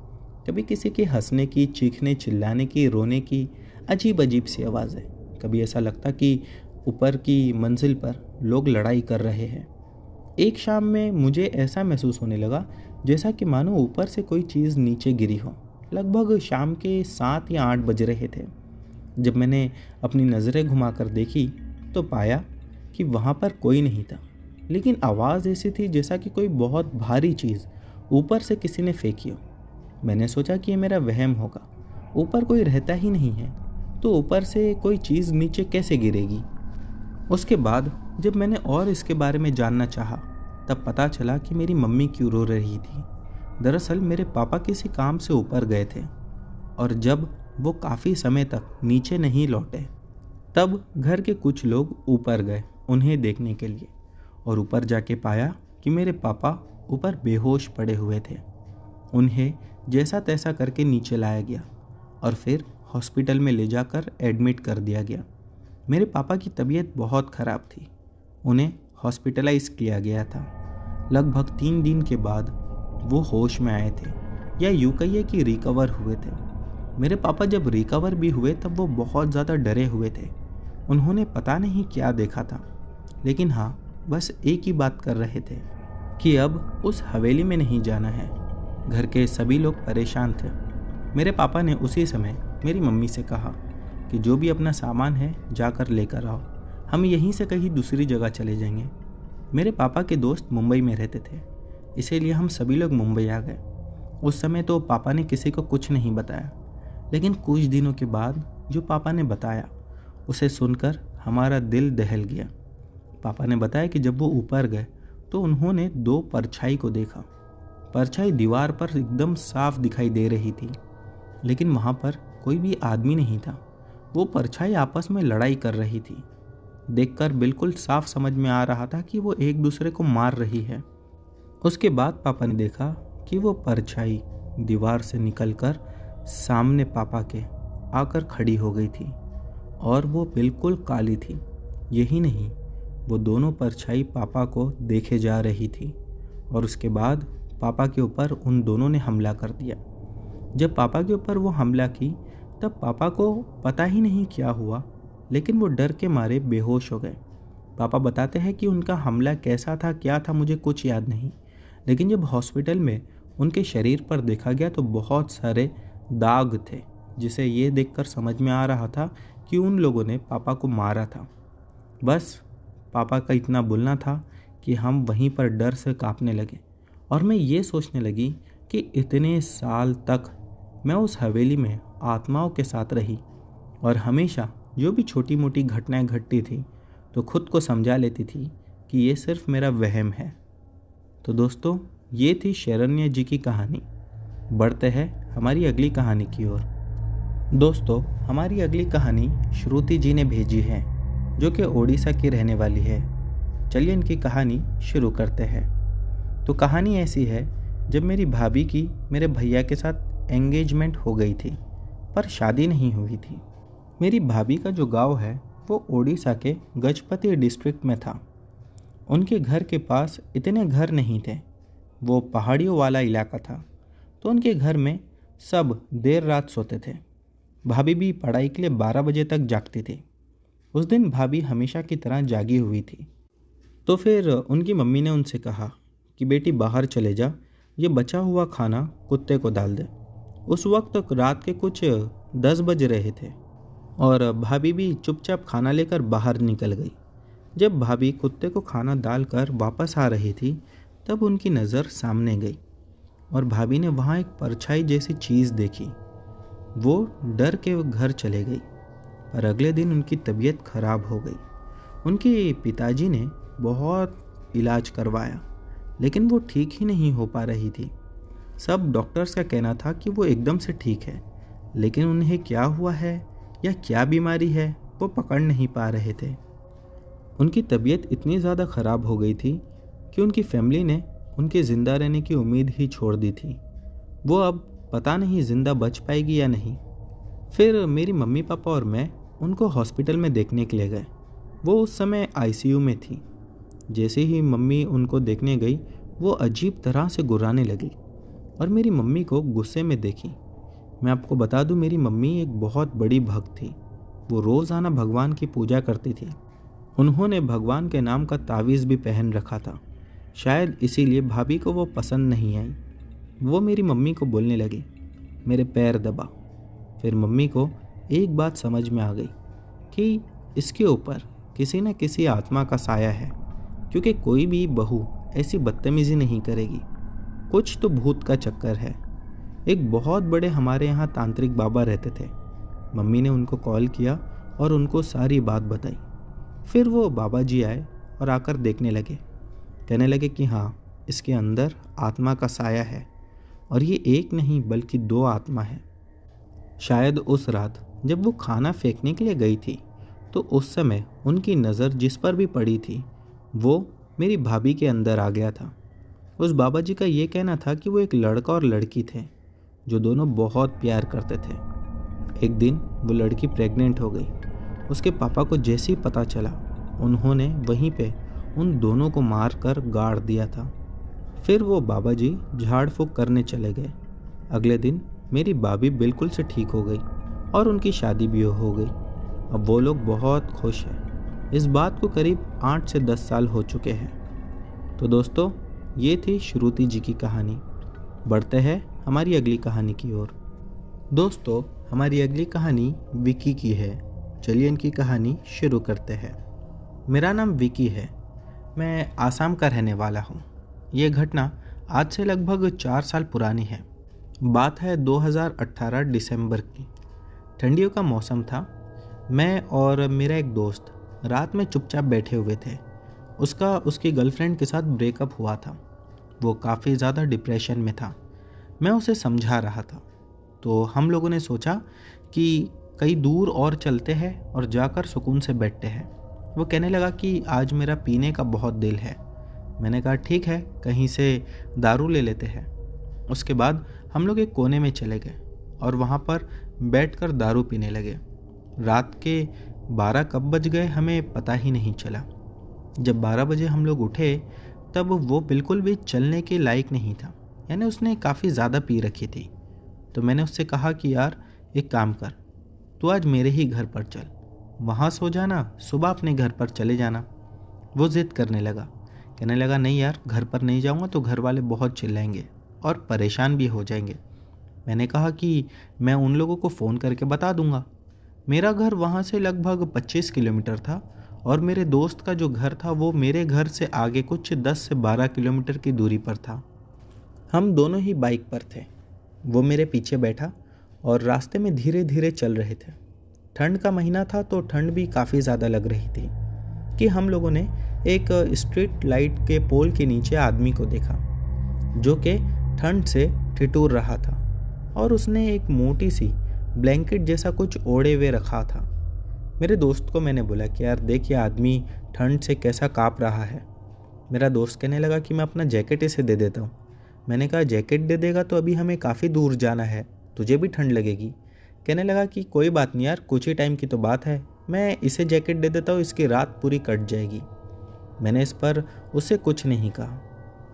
कभी किसी के हंसने की, चीखने, चिल्लाने की, रोने की अजीब अजीब सी आवाज़ें। कभी ऐसा लगता कि ऊपर की मंजिल पर लोग लड़ाई कर रहे हैं। एक शाम में मुझे ऐसा महसूस होने लगा जैसा कि मानो ऊपर से कोई चीज़ नीचे गिरी हो। लगभग शाम के 7 या 8 बज रहे थे। जब मैंने अपनी नज़रें घुमाकर देखी तो पाया कि वहाँ पर कोई नहीं था, लेकिन आवाज़ ऐसी थी जैसा कि कोई बहुत भारी चीज़ ऊपर से किसी ने फेंकी हो। मैंने सोचा कि ये मेरा वहम होगा, ऊपर कोई रहता ही नहीं है तो ऊपर से कोई चीज़ नीचे कैसे गिरेगी। उसके बाद जब मैंने और इसके बारे में जानना चाहा तब पता चला कि मेरी मम्मी क्यों रो रही थी। दरअसल मेरे पापा किसी काम से ऊपर गए थे और जब वो काफ़ी समय तक नीचे नहीं लौटे तब घर के कुछ लोग ऊपर गए उन्हें देखने के लिए, और ऊपर जाके पाया कि मेरे पापा ऊपर बेहोश पड़े हुए थे। उन्हें जैसा तैसा करके नीचे लाया गया और फिर हॉस्पिटल में ले जाकर एडमिट कर दिया गया। मेरे पापा की तबीयत बहुत ख़राब थी। उन्हें हॉस्पिटलाइज किया गया था। लगभग 3 दिन के बाद वो होश में आए थे, या यूँ कहिए कि रिकवर हुए थे। मेरे पापा जब रिकवर भी हुए तब वो बहुत ज़्यादा डरे हुए थे। उन्होंने पता नहीं क्या देखा था, लेकिन हाँ, बस एक ही बात कर रहे थे कि अब उस हवेली में नहीं जाना है। घर के सभी लोग परेशान थे। मेरे पापा ने उसी समय मेरी मम्मी से कहा कि जो भी अपना सामान है जाकर लेकर आओ, हम यहीं से कहीं दूसरी जगह चले जाएंगे। मेरे पापा के दोस्त मुंबई में रहते थे, इसीलिए हम सभी लोग मुंबई आ गए। उस समय तो पापा ने किसी को कुछ नहीं बताया, लेकिन कुछ दिनों के बाद जो पापा ने बताया उसे सुनकर हमारा दिल दहल गया। पापा ने बताया कि जब वो ऊपर गए तो उन्होंने 2 परछाई को देखा। परछाई दीवार पर एकदम साफ दिखाई दे रही थी, लेकिन वहाँ पर कोई भी आदमी नहीं था। वो परछाई आपस में लड़ाई कर रही थी। देखकर बिल्कुल साफ समझ में आ रहा था कि वो एक दूसरे को मार रही है। उसके बाद पापा ने देखा कि वो परछाई दीवार से निकलकर सामने पापा के आकर खड़ी हो गई थी, और वो बिल्कुल काली थी। यही नहीं, वो दोनों परछाई पापा को देखे जा रही थी, और उसके बाद पापा के ऊपर उन दोनों ने हमला कर दिया। जब पापा के ऊपर वो हमला की तब पापा को पता ही नहीं क्या हुआ, लेकिन वो डर के मारे बेहोश हो गए। पापा बताते हैं कि उनका हमला कैसा था, क्या था, मुझे कुछ याद नहीं, लेकिन जब हॉस्पिटल में उनके शरीर पर देखा गया तो बहुत सारे दाग थे, जिसे ये देखकर समझ में आ रहा था कि उन लोगों ने पापा को मारा था। बस पापा का इतना बोलना था कि हम वहीं पर डर से कांपने लगे, और मैं ये सोचने लगी कि इतने साल तक मैं उस हवेली में आत्माओं के साथ रही, और हमेशा जो भी छोटी मोटी घटनाएं घटती थी तो खुद को समझा लेती थी कि ये सिर्फ मेरा वहम है। तो दोस्तों, ये थी शरण्य जी की कहानी। बढ़ते हैं हमारी अगली कहानी की ओर। दोस्तों, हमारी अगली कहानी श्रुति जी ने भेजी है, जो कि ओडिशा की रहने वाली है। चलिए इनकी कहानी शुरू करते हैं। तो कहानी ऐसी है, जब मेरी भाभी की मेरे भैया के साथ एंगेजमेंट हो गई थी, पर शादी नहीं हुई थी। मेरी भाभी का जो गांव है वो ओडिशा के गजपति डिस्ट्रिक्ट में था। उनके घर के पास इतने घर नहीं थे, वो पहाड़ियों वाला इलाका था, तो उनके घर में सब देर रात सोते थे। भाभी भी पढ़ाई के लिए 12 बजे तक जागती थी। उस दिन भाभी हमेशा की तरह जागी हुई थी। तो फिर उनकी मम्मी ने उनसे कहा कि बेटी बाहर चले जा, ये बचा हुआ खाना कुत्ते को डाल दे। उस वक्त रात के कुछ 10 बज रहे थे, और भाभी भी चुपचाप खाना लेकर बाहर निकल गई। जब भाभी कुत्ते को खाना डालकर वापस आ रही थी तब उनकी नज़र सामने गई, और भाभी ने वहाँ एक परछाई जैसी चीज़ देखी। वो डर के घर चले गई, पर अगले दिन उनकी तबीयत खराब हो गई। उनके पिताजी ने बहुत इलाज करवाया, लेकिन वो ठीक ही नहीं हो पा रही थी। सब डॉक्टर्स का कहना था कि वो एकदम से ठीक है, लेकिन उन्हें क्या हुआ है या क्या बीमारी है वो पकड़ नहीं पा रहे थे। उनकी तबीयत इतनी ज़्यादा ख़राब हो गई थी कि उनकी फैमिली ने उनके ज़िंदा रहने की उम्मीद ही छोड़ दी थी। वो अब पता नहीं ज़िंदा बच पाएगी या नहीं। फिर मेरी मम्मी पापा और मैं उनको हॉस्पिटल में देखने के लिए गए। वो उस समय आईसीयू में थी। जैसे ही मम्मी उनको देखने गई वो अजीब तरह से गुर्राने लगी और मेरी मम्मी को गुस्से में देखी। मैं आपको बता दूं, मेरी मम्मी एक बहुत बड़ी भक्त थी। वो रोज़ाना भगवान की पूजा करती थी। उन्होंने भगवान के नाम का तावीज़ भी पहन रखा था। शायद इसीलिए भाभी को वो पसंद नहीं आई। वो मेरी मम्मी को बोलने लगी, मेरे पैर दबा। फिर मम्मी को एक बात समझ में आ गई कि इसके ऊपर किसी न किसी आत्मा का साया है, क्योंकि कोई भी बहू ऐसी बदतमीज़ी नहीं करेगी। कुछ तो भूत का चक्कर है। एक बहुत बड़े हमारे यहाँ तांत्रिक बाबा रहते थे। मम्मी ने उनको कॉल किया और उनको सारी बात बताई। फिर वो बाबा जी आए और आकर देखने लगे। कहने लगे कि हाँ, इसके अंदर आत्मा का साया है, और ये एक नहीं बल्कि 2 आत्मा है। शायद उस रात जब वो खाना फेंकने के लिए गई थी तो उस समय उनकी नज़र जिस पर भी पड़ी थी वो मेरी भाभी के अंदर आ गया था। उस बाबा जी का ये कहना था कि वो एक लड़का और लड़की थे जो दोनों बहुत प्यार करते थे। एक दिन वो लड़की प्रेग्नेंट हो गई उसके पापा को जैसे ही पता चला, उन्होंने वहीं पे उन दोनों को मारकर गाड़ दिया था। फिर वो बाबा जी झाड़ फूँक करने चले गए। अगले दिन मेरी भाभी बिल्कुल से ठीक हो गई और उनकी शादी भी हो गई। अब वो लोग बहुत खुश हैं। इस बात को करीब 8 से 10 साल हो चुके हैं। तो दोस्तों, ये थी श्रुति जी की कहानी। बढ़ते हैं हमारी अगली कहानी की ओर। दोस्तों, हमारी अगली कहानी विकी की है। चलिए इनकी कहानी शुरू करते हैं। मेरा नाम विकी है। मैं आसाम का रहने वाला हूँ। ये घटना आज से लगभग 4 साल पुरानी है। बात है 2018 दिसंबर की। ठंडियों का मौसम था। मैं और मेरा एक दोस्त रात में चुपचाप बैठे हुए थे। उसका उसकी गर्लफ्रेंड के साथ ब्रेकअप हुआ था। वो काफ़ी ज़्यादा डिप्रेशन में था। मैं उसे समझा रहा था। तो हम लोगों ने सोचा कि कहीं दूर और चलते हैं और जाकर सुकून से बैठते हैं। वो कहने लगा कि आज मेरा पीने का बहुत दिल है। मैंने कहा ठीक है, कहीं से दारू ले लेते हैं। उसके बाद हम लोग एक कोने में चले गए और वहाँ पर बैठकर दारू पीने लगे। रात के 12 कब बज गए हमें पता ही नहीं चला। जब 12 बजे हम लोग उठे तब वो बिल्कुल भी चलने के लायक नहीं था, यानी उसने काफ़ी ज़्यादा पी रखी थी। तो मैंने उससे कहा कि यार एक काम कर, तू आज मेरे ही घर पर चल, वहाँ सो जाना, सुबह अपने घर पर चले जाना। वो ज़िद करने लगा, कहने लगा नहीं यार, घर पर नहीं जाऊँगा तो घर वाले बहुत चिल्लाएंगे और परेशान भी हो जाएंगे। मैंने कहा कि मैं उन लोगों को फ़ोन करके बता दूंगा। मेरा घर वहाँ से लगभग 25 किलोमीटर था और मेरे दोस्त का जो घर था वो मेरे घर से आगे कुछ 10 से 12 किलोमीटर की दूरी पर था। हम दोनों ही बाइक पर थे। वो मेरे पीछे बैठा और रास्ते में धीरे धीरे चल रहे थे। ठंड का महीना था तो ठंड भी काफ़ी ज़्यादा लग रही थी कि हम लोगों ने एक स्ट्रीट लाइट के पोल के नीचे आदमी को देखा जो कि ठंड से ठिठुर रहा था और उसने एक मोटी सी ब्लैंकेट जैसा कुछ ओढ़े हुए रखा था। मेरे दोस्त को मैंने बोला कि यार देख, ये आदमी ठंड से कैसा काँप रहा है। मेरा दोस्त कहने लगा कि मैं अपना जैकेट इसे दे देता हूँ। मैंने कहा जैकेट दे देगा तो अभी हमें काफ़ी दूर जाना है, तुझे भी ठंड लगेगी। कहने लगा कि कोई बात नहीं यार, कुछ ही टाइम की तो बात है, मैं इसे जैकेट दे देता हूँ, इसकी रात पूरी कट जाएगी। मैंने इस पर उससे कुछ नहीं कहा।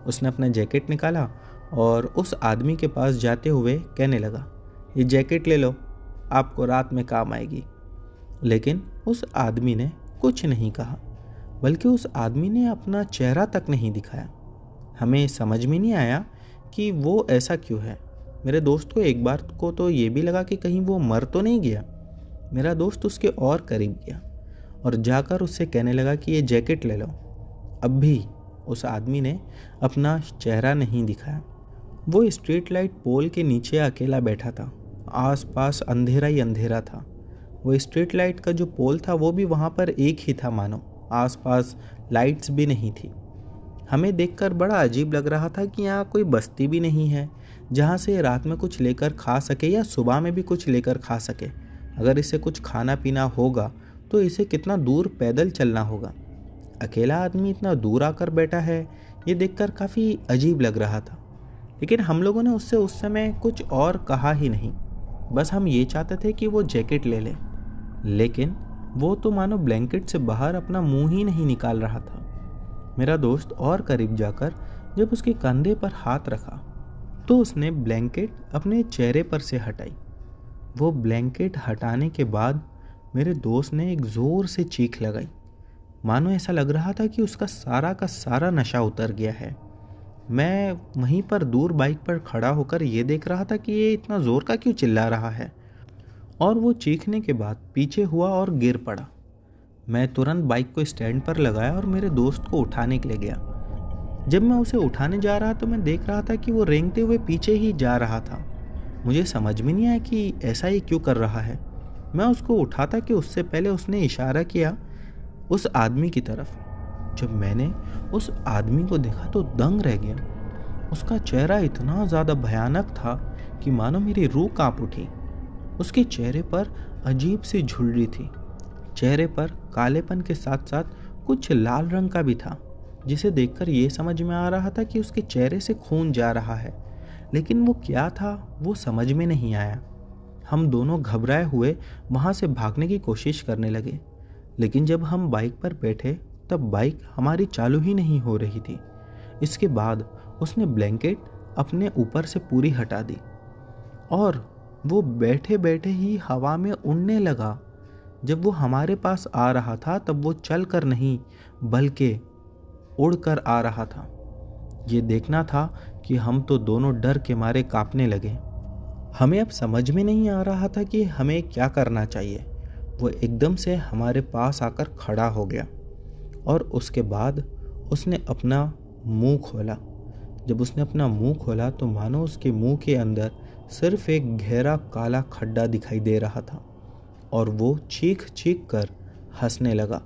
उसने अपना जैकेट निकाला और उस आदमी के पास जाते हुए कहने लगा, ये जैकेट ले लो, आपको रात में काम आएगी। लेकिन उस आदमी ने कुछ नहीं कहा, बल्कि उस आदमी ने अपना चेहरा तक नहीं दिखाया। हमें समझ में नहीं आया कि वो ऐसा क्यों है। मेरे दोस्त को एक बार को तो ये भी लगा कि कहीं वो मर तो नहीं गया। मेरा दोस्त उसके और करीब गया और जाकर उससे कहने लगा कि ये जैकेट ले लो। अब भी उस आदमी ने अपना चेहरा नहीं दिखाया। वो स्ट्रीट लाइट पोल के नीचे अकेला बैठा था। आसपास अंधेरा ही अंधेरा था। वो स्ट्रीट लाइट का जो पोल था वो भी वहाँ पर एक ही था, मानो आसपास लाइट्स भी नहीं थी। हमें देखकर बड़ा अजीब लग रहा था कि यहाँ कोई बस्ती भी नहीं है जहाँ से रात में कुछ लेकर खा सके या सुबह में भी कुछ लेकर खा सके। अगर इसे कुछ खाना पीना होगा तो इसे कितना दूर पैदल चलना होगा। अकेला आदमी इतना दूर आकर बैठा है, ये देखकर काफ़ी अजीब लग रहा था। लेकिन हम लोगों ने उससे उस समय कुछ और कहा ही नहीं। बस हम ये चाहते थे कि वो जैकेट ले ले। लेकिन वो तो मानो ब्लैंकेट से बाहर अपना मुंह ही नहीं निकाल रहा था। मेरा दोस्त और करीब जाकर जब उसके कंधे पर हाथ रखा तो उसने ब्लैंकेट अपने चेहरे पर से हटाई। वो ब्लैंकेट हटाने के बाद मेरे दोस्त ने एक ज़ोर से चीख लगाई, मानो ऐसा लग रहा था कि उसका सारा का सारा नशा उतर गया है। मैं वहीं पर दूर बाइक पर खड़ा होकर ये देख रहा था कि ये इतना ज़ोर का क्यों चिल्ला रहा है। और वो चीखने के बाद पीछे हुआ और गिर पड़ा। मैं तुरंत बाइक को स्टैंड पर लगाया और मेरे दोस्त को उठाने के लिए गया। जब मैं उसे उठाने जा रहा तो मैं देख रहा था कि वो रेंगते हुए पीछे ही जा रहा था। मुझे समझ में नहीं आया कि ऐसा ही क्यों कर रहा है। मैं उसको उठाता कि उससे पहले उसने इशारा किया उस आदमी की तरफ। जब मैंने उस आदमी को देखा तो दंग रह गया। उसका चेहरा इतना ज़्यादा भयानक था कि मानो मेरी रूह कांप उठी। उसके चेहरे पर अजीब सी झुर्री थी। चेहरे पर कालेपन के साथ साथ कुछ लाल रंग का भी था, जिसे देखकर ये समझ में आ रहा था कि उसके चेहरे से खून जा रहा है। लेकिन वो क्या था वो समझ में नहीं आया। हम दोनों घबराए हुए वहाँ से भागने की कोशिश करने लगे, लेकिन जब हम बाइक पर बैठे तब बाइक हमारी चालू ही नहीं हो रही थी। इसके बाद उसने ब्लैंकेट अपने ऊपर से पूरी हटा दी और वो बैठे बैठे ही हवा में उड़ने लगा। जब वो हमारे पास आ रहा था तब वो चल कर नहीं बल्कि उड़ कर आ रहा था। ये देखना था कि हम तो दोनों डर के मारे कांपने लगे। हमें अब समझ में नहीं आ रहा था कि हमें क्या करना चाहिए। वो एकदम से हमारे पास आकर खड़ा हो गया और उसके बाद उसने अपना मुंह खोला। जब उसने अपना मुंह खोला तो मानो उसके मुंह के अंदर सिर्फ एक गहरा काला खड्डा दिखाई दे रहा था और वो चीख चीख कर हंसने लगा।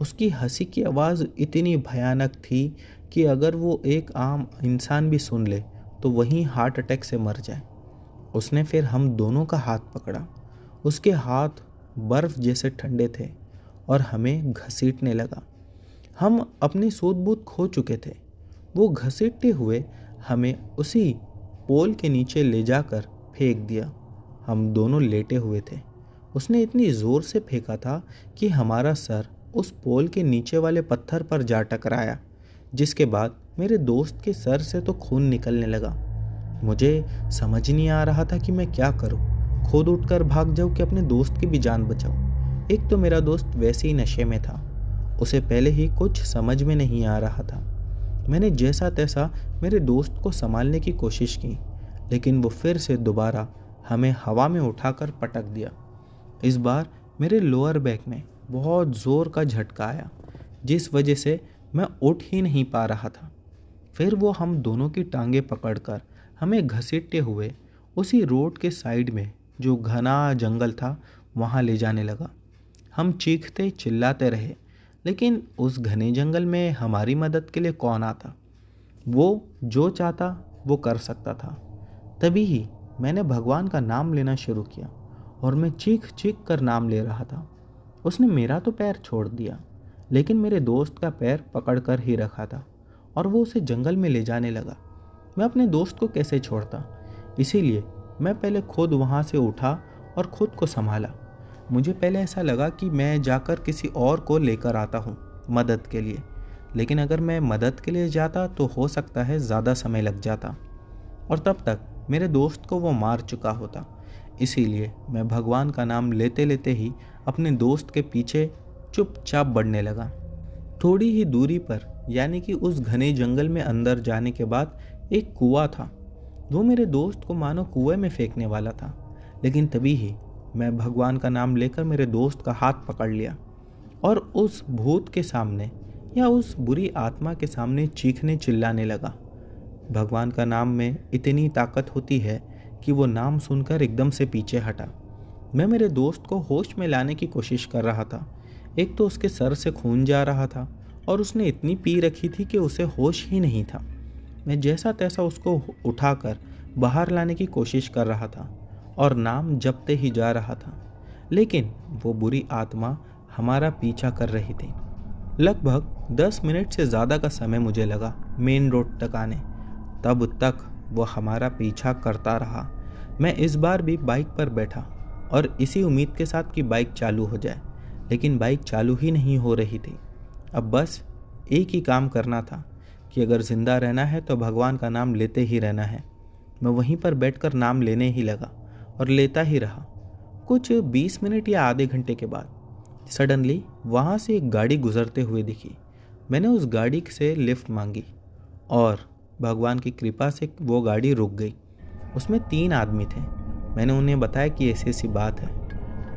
उसकी हंसी की आवाज़ इतनी भयानक थी कि अगर वो एक आम इंसान भी सुन ले तो वहीं हार्ट अटैक से मर जाए। उसने फिर हम दोनों का हाथ पकड़ा। उसके हाथ बर्फ़ जैसे ठंडे थे और हमें घसीटने लगा। हम अपनी सूध-बूध खो चुके थे। वो घसीटते हुए हमें उसी पोल के नीचे ले जाकर फेंक दिया। हम दोनों लेटे हुए थे। उसने इतनी ज़ोर से फेंका था कि हमारा सर उस पोल के नीचे वाले पत्थर पर जा टकराया, जिसके बाद मेरे दोस्त के सर से तो खून निकलने लगा। मुझे समझ नहीं आ रहा था कि मैं क्या करूं। खुद उठकर भाग जाऊं कि अपने दोस्त की भी जान बचाऊं। एक तो मेरा दोस्त वैसे ही नशे में था, उसे पहले ही कुछ समझ में नहीं आ रहा था। मैंने जैसा तैसा मेरे दोस्त को संभालने की कोशिश की, लेकिन वो फिर से दोबारा हमें हवा में उठाकर पटक दिया। इस बार मेरे लोअर बैक में बहुत ज़ोर का झटका आया, जिस वजह से मैं उठ ही नहीं पा रहा था। फिर वो हम दोनों की टांगें पकड़कर हमें घसीटते हुए उसी रोड के साइड में जो घना जंगल था वहाँ ले जाने लगा। हम चीखते चिल्लाते रहे, लेकिन उस घने जंगल में हमारी मदद के लिए कौन आता। वो जो चाहता वो कर सकता था। तभी ही मैंने भगवान का नाम लेना शुरू किया और मैं चीख चीख कर नाम ले रहा था। उसने मेरा तो पैर छोड़ दिया, लेकिन मेरे दोस्त का पैर पकड़ कर ही रखा था और वो उसे जंगल में ले जाने लगा। मैं अपने दोस्त को कैसे छोड़ता, इसीलिए मैं पहले खुद वहाँ से उठा और ख़ुद को संभाला। मुझे पहले ऐसा लगा कि मैं जाकर किसी और को लेकर आता हूँ मदद के लिए, लेकिन अगर मैं मदद के लिए जाता तो हो सकता है ज़्यादा समय लग जाता और तब तक मेरे दोस्त को वो मार चुका होता। इसीलिए मैं भगवान का नाम लेते लेते ही अपने दोस्त के पीछे चुपचाप बढ़ने लगा। थोड़ी ही दूरी पर यानी कि उस घने जंगल में अंदर जाने के बाद एक कुआं था। वो मेरे दोस्त को मानो कुएं में फेंकने वाला था, लेकिन तभी ही मैं भगवान का नाम लेकर मेरे दोस्त का हाथ पकड़ लिया और उस भूत के सामने या उस बुरी आत्मा के सामने चीखने चिल्लाने लगा। भगवान का नाम में इतनी ताकत होती है कि वो नाम सुनकर एकदम से पीछे हटा। मैं मेरे दोस्त को होश में लाने की कोशिश कर रहा था। एक तो उसके सर से खून जा रहा था और उसने इतनी पी रखी थी कि उसे होश ही नहीं था। मैं जैसा तैसा उसको उठाकर बाहर लाने की कोशिश कर रहा था और नाम जपते ही जा रहा था, लेकिन वो बुरी आत्मा हमारा पीछा कर रही थी। लगभग 10 मिनट से ज़्यादा का समय मुझे लगा मेन रोड तक आने। तब तक वो हमारा पीछा करता रहा। मैं इस बार भी बाइक पर बैठा और इसी उम्मीद के साथ कि बाइक चालू हो जाए, लेकिन बाइक चालू ही नहीं हो रही थी। अब बस एक ही काम करना था कि अगर ज़िंदा रहना है तो भगवान का नाम लेते ही रहना है। मैं वहीं पर बैठकर नाम लेने ही लगा और लेता ही रहा। कुछ 20 मिनट या आधे घंटे के बाद सडनली वहाँ से एक गाड़ी गुजरते हुए दिखी। मैंने उस गाड़ी से लिफ्ट मांगी और भगवान की कृपा से वो गाड़ी रुक गई। उसमें 3 आदमी थे। मैंने उन्हें बताया कि ऐसी ऐसी बात है।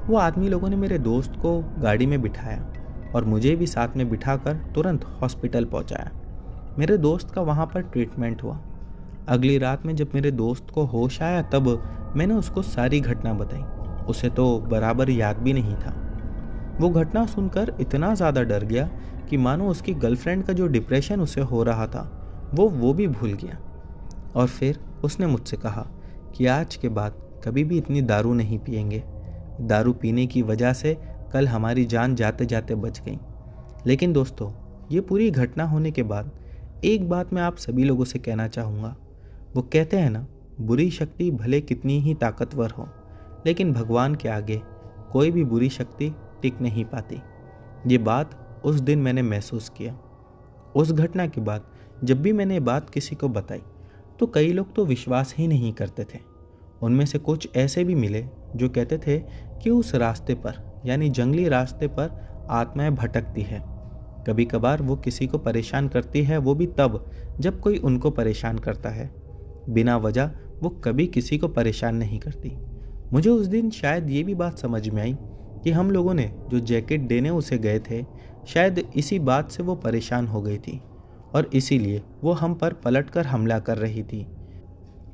वो आदमी लोगों ने मेरे दोस्त को गाड़ी में बिठाया और मुझे भी साथ में बिठाकर तुरंत हॉस्पिटल पहुंचाया। मेरे दोस्त का वहाँ पर ट्रीटमेंट हुआ। अगली रात में जब मेरे दोस्त को होश आया तब मैंने उसको सारी घटना बताई। उसे तो बराबर याद भी नहीं था। वो घटना सुनकर इतना ज़्यादा डर गया कि मानो उसकी गर्लफ्रेंड का जो डिप्रेशन उसे हो रहा था वो भी भूल गया। और फिर उसने मुझसे कहा कि आज के बाद कभी भी इतनी दारू नहीं पिएंगे। दारू पीने की वजह से कल हमारी जान जाते जाते बच गई। लेकिन दोस्तों, ये पूरी घटना होने के बाद एक बात मैं आप सभी लोगों से कहना चाहूँगा। वो कहते हैं ना, बुरी शक्ति भले कितनी ही ताकतवर हो, लेकिन भगवान के आगे कोई भी बुरी शक्ति टिक नहीं पाती। ये बात उस दिन मैंने महसूस किया। उस घटना के बाद जब भी मैंने बात किसी को बताई तो कई लोग तो विश्वास ही नहीं करते थे। उनमें से कुछ ऐसे भी मिले जो कहते थे कि उस रास्ते पर यानी जंगली रास्ते पर आत्माएं भटकती है। कभी कभार वो किसी को परेशान करती है, वो भी तब जब कोई उनको परेशान करता है। बिना वजह वो कभी किसी को परेशान नहीं करती। मुझे उस दिन शायद ये भी बात समझ में आई कि हम लोगों ने जो जैकेट देने उसे गए थे, शायद इसी बात से वो परेशान हो गई थी और इसीलिए वो हम पर पलटकर हमला कर रही थी।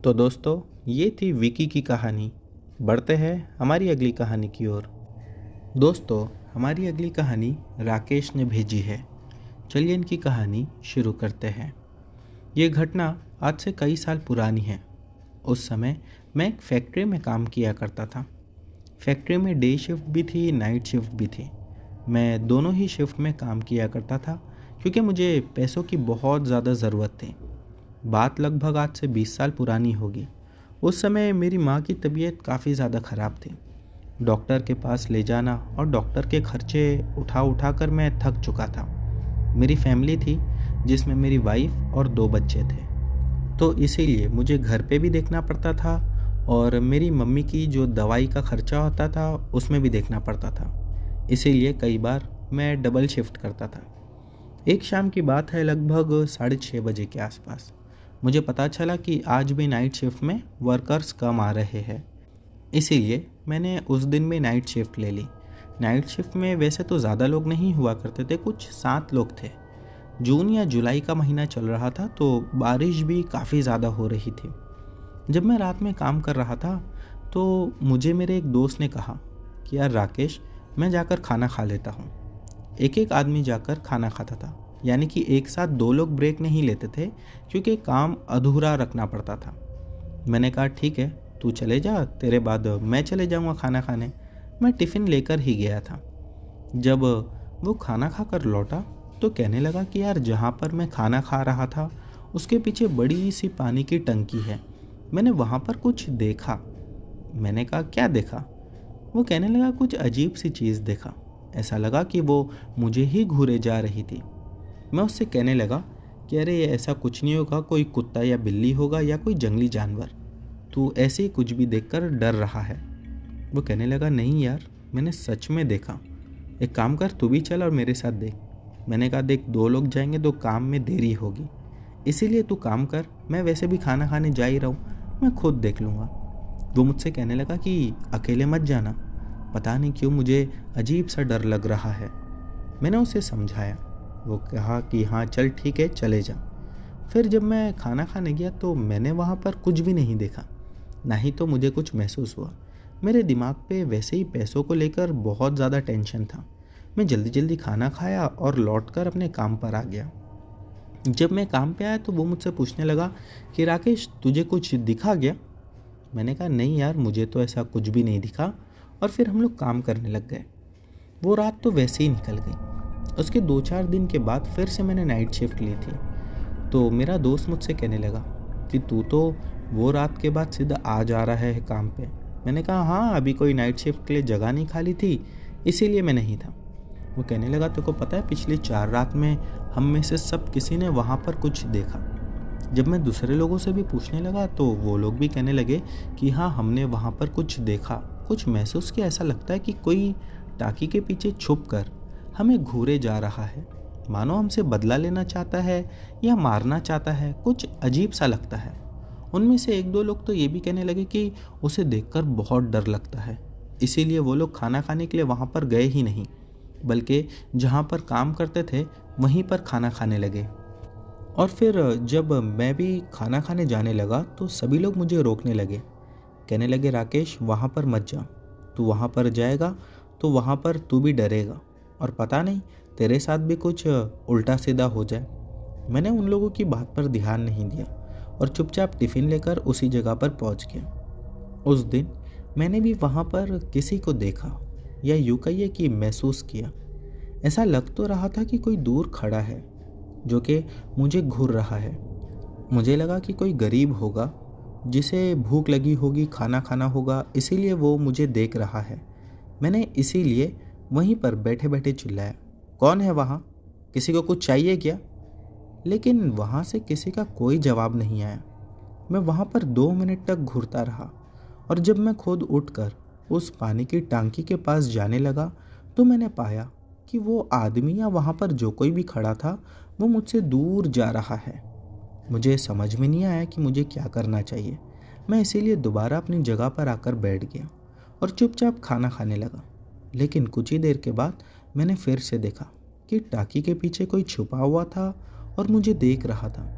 तो दोस्तों, ये थी विकी की कहानी। बढ़ते हैं हमारी अगली कहानी की ओर। दोस्तों, हमारी अगली कहानी राकेश ने भेजी है। चलिए इनकी कहानी शुरू करते हैं। ये घटना आज से कई साल पुरानी है। उस समय मैं एक फैक्ट्री में काम किया करता था। फैक्ट्री में डे शिफ्ट भी थी, नाइट शिफ्ट भी थी। मैं दोनों ही शिफ्ट में काम किया करता था क्योंकि मुझे पैसों की बहुत ज़्यादा ज़रूरत थी। बात लगभग आज से 20 साल पुरानी होगी। उस समय मेरी माँ की तबीयत काफ़ी ज़्यादा ख़राब थी। डॉक्टर के पास ले जाना और डॉक्टर के खर्चे उठा उठा कर मैं थक चुका था। मेरी फैमिली थी जिसमें मेरी वाइफ और 2 बच्चे थे, तो इसीलिए मुझे घर पे भी देखना पड़ता था और मेरी मम्मी की जो दवाई का खर्चा होता था उसमें भी देखना पड़ता था। इसीलिए कई बार मैं डबल शिफ्ट करता था। एक शाम की बात है, लगभग 6:30 बजे के आसपास मुझे पता चला कि आज भी नाइट शिफ्ट में वर्कर्स कम आ रहे हैं। इसीलिए मैंने उस दिन भी नाइट शिफ्ट ले ली। नाइट शिफ्ट में वैसे तो ज़्यादा लोग नहीं हुआ करते थे, कुछ 7 लोग थे। जून या जुलाई का महीना चल रहा था तो बारिश भी काफ़ी ज़्यादा हो रही थी। जब मैं रात में काम कर रहा था तो मुझे मेरे एक दोस्त ने कहा कि यार राकेश, मैं जाकर खाना खा लेता हूँ। एक एक आदमी जाकर खाना खाता था, यानी कि एक साथ 2 लोग ब्रेक नहीं लेते थे क्योंकि काम अधूरा रखना पड़ता था। मैंने कहा ठीक है, तू चले जा, तेरे बाद मैं चले जाऊँगा खाना खाने। मैं टिफ़िन लेकर ही गया था। जब वो खाना खाकर लौटा तो कहने लगा कि यार, जहाँ पर मैं खाना खा रहा था उसके पीछे बड़ी सी पानी की टंकी है, मैंने वहाँ पर कुछ देखा। मैंने कहा क्या देखा? वो कहने लगा कुछ अजीब सी चीज़ देखा, ऐसा लगा कि वो मुझे ही घूरे जा रही थी। मैं उससे कहने लगा कि अरे ये ऐसा कुछ नहीं होगा, कोई कुत्ता या बिल्ली होगा या कोई जंगली जानवर, तू ऐसे ही कुछ भी देखकर डर रहा है। वो कहने लगा नहीं यार, मैंने सच में देखा, एक काम कर, तू भी चल और मेरे साथ देख। मैंने कहा देख, 2 लोग जाएंगे तो काम में देरी होगी, इसीलिए तू काम कर, मैं वैसे भी खाना खाने जा ही रहा हूँ, मैं खुद देख लूँगा। वो मुझसे कहने लगा कि अकेले मत जाना, पता नहीं क्यों मुझे अजीब सा डर लग रहा है। मैंने उसे समझाया। वो कहा कि हाँ चल ठीक है, चले जा। फिर जब मैं खाना खाने गया तो मैंने वहाँ पर कुछ भी नहीं देखा, ना ही तो मुझे कुछ महसूस हुआ। मेरे दिमाग पे वैसे ही पैसों को लेकर बहुत ज़्यादा टेंशन था। मैं जल्दी जल्दी खाना खाया और लौटकर अपने काम पर आ गया। जब मैं काम पे आया तो वो मुझसे पूछने लगा कि राकेश, तुझे कुछ दिखा गया? मैंने कहा नहीं यार, मुझे तो ऐसा कुछ भी नहीं दिखा। और फिर हम लोग काम करने लग गए। वो रात तो वैसे ही निकल गई। उसके 2-4 दिन के बाद फिर से मैंने नाइट शिफ्ट ली थी। तो मेरा दोस्त मुझसे कहने लगा कि तू तो वो रात के बाद सीधा आ जा रहा है काम पे। मैंने कहा हाँ, अभी कोई नाइट शिफ्ट के लिए जगह नहीं खाली थी, इसीलिए मैं नहीं था। वो कहने लगा तेरे को पता है, पिछली 4 रात में हम में से सब किसी ने वहाँ पर कुछ देखा। जब मैं दूसरे लोगों से भी पूछने लगा तो वो लोग भी कहने लगे कि हाँ, हमने वहाँ पर कुछ देखा, कुछ महसूस किया। ऐसा लगता है कि कोई टाँकी के पीछे छुप कर हमें घूरे जा रहा है, मानो हमसे बदला लेना चाहता है या मारना चाहता है। कुछ अजीब सा लगता है। उनमें से 1-2 लोग तो ये भी कहने लगे कि उसे देखकर बहुत डर लगता है, इसीलिए वो लोग खाना खाने के लिए वहाँ पर गए ही नहीं, बल्कि जहाँ पर काम करते थे वहीं पर खाना खाने लगे। और फिर जब मैं भी खाना खाने जाने लगा तो सभी लोग मुझे रोकने लगे, कहने लगे राकेश, वहाँ पर मत जा, तू वहाँ पर जाएगा तो वहाँ पर तू भी डरेगा और पता नहीं तेरे साथ भी कुछ उल्टा सीधा हो जाए। मैंने उन लोगों की बात पर ध्यान नहीं दिया और चुपचाप टिफ़िन लेकर उसी जगह पर पहुँच गया। उस दिन मैंने भी वहाँ पर किसी को देखा, या यूँ कहिए कि महसूस किया। ऐसा लग तो रहा था कि कोई दूर खड़ा है जो कि मुझे घूर रहा है। मुझे लगा कि कोई गरीब होगा जिसे भूख लगी होगी, खाना खाना होगा, इसीलिए वो मुझे देख रहा है। मैंने इसीलिए वहीं पर बैठे बैठे चिल्लाया, कौन है वहाँ? किसी को कुछ चाहिए क्या? लेकिन वहाँ से किसी का कोई जवाब नहीं आया। मैं वहाँ पर 2 मिनट तक घूरता रहा और जब मैं खुद उठकर उस पानी की टांकी के पास जाने लगा तो मैंने पाया कि वो आदमी या वहाँ पर जो कोई भी खड़ा था वो मुझसे दूर जा रहा है। मुझे समझ में नहीं आया कि मुझे क्या करना चाहिए। मैं इसीलिए दोबारा अपनी जगह पर आकर बैठ गया और चुपचाप खाना खाने लगा। लेकिन कुछ ही देर के बाद मैंने फिर से देखा कि टांकी के पीछे कोई छुपा हुआ था और मुझे देख रहा था।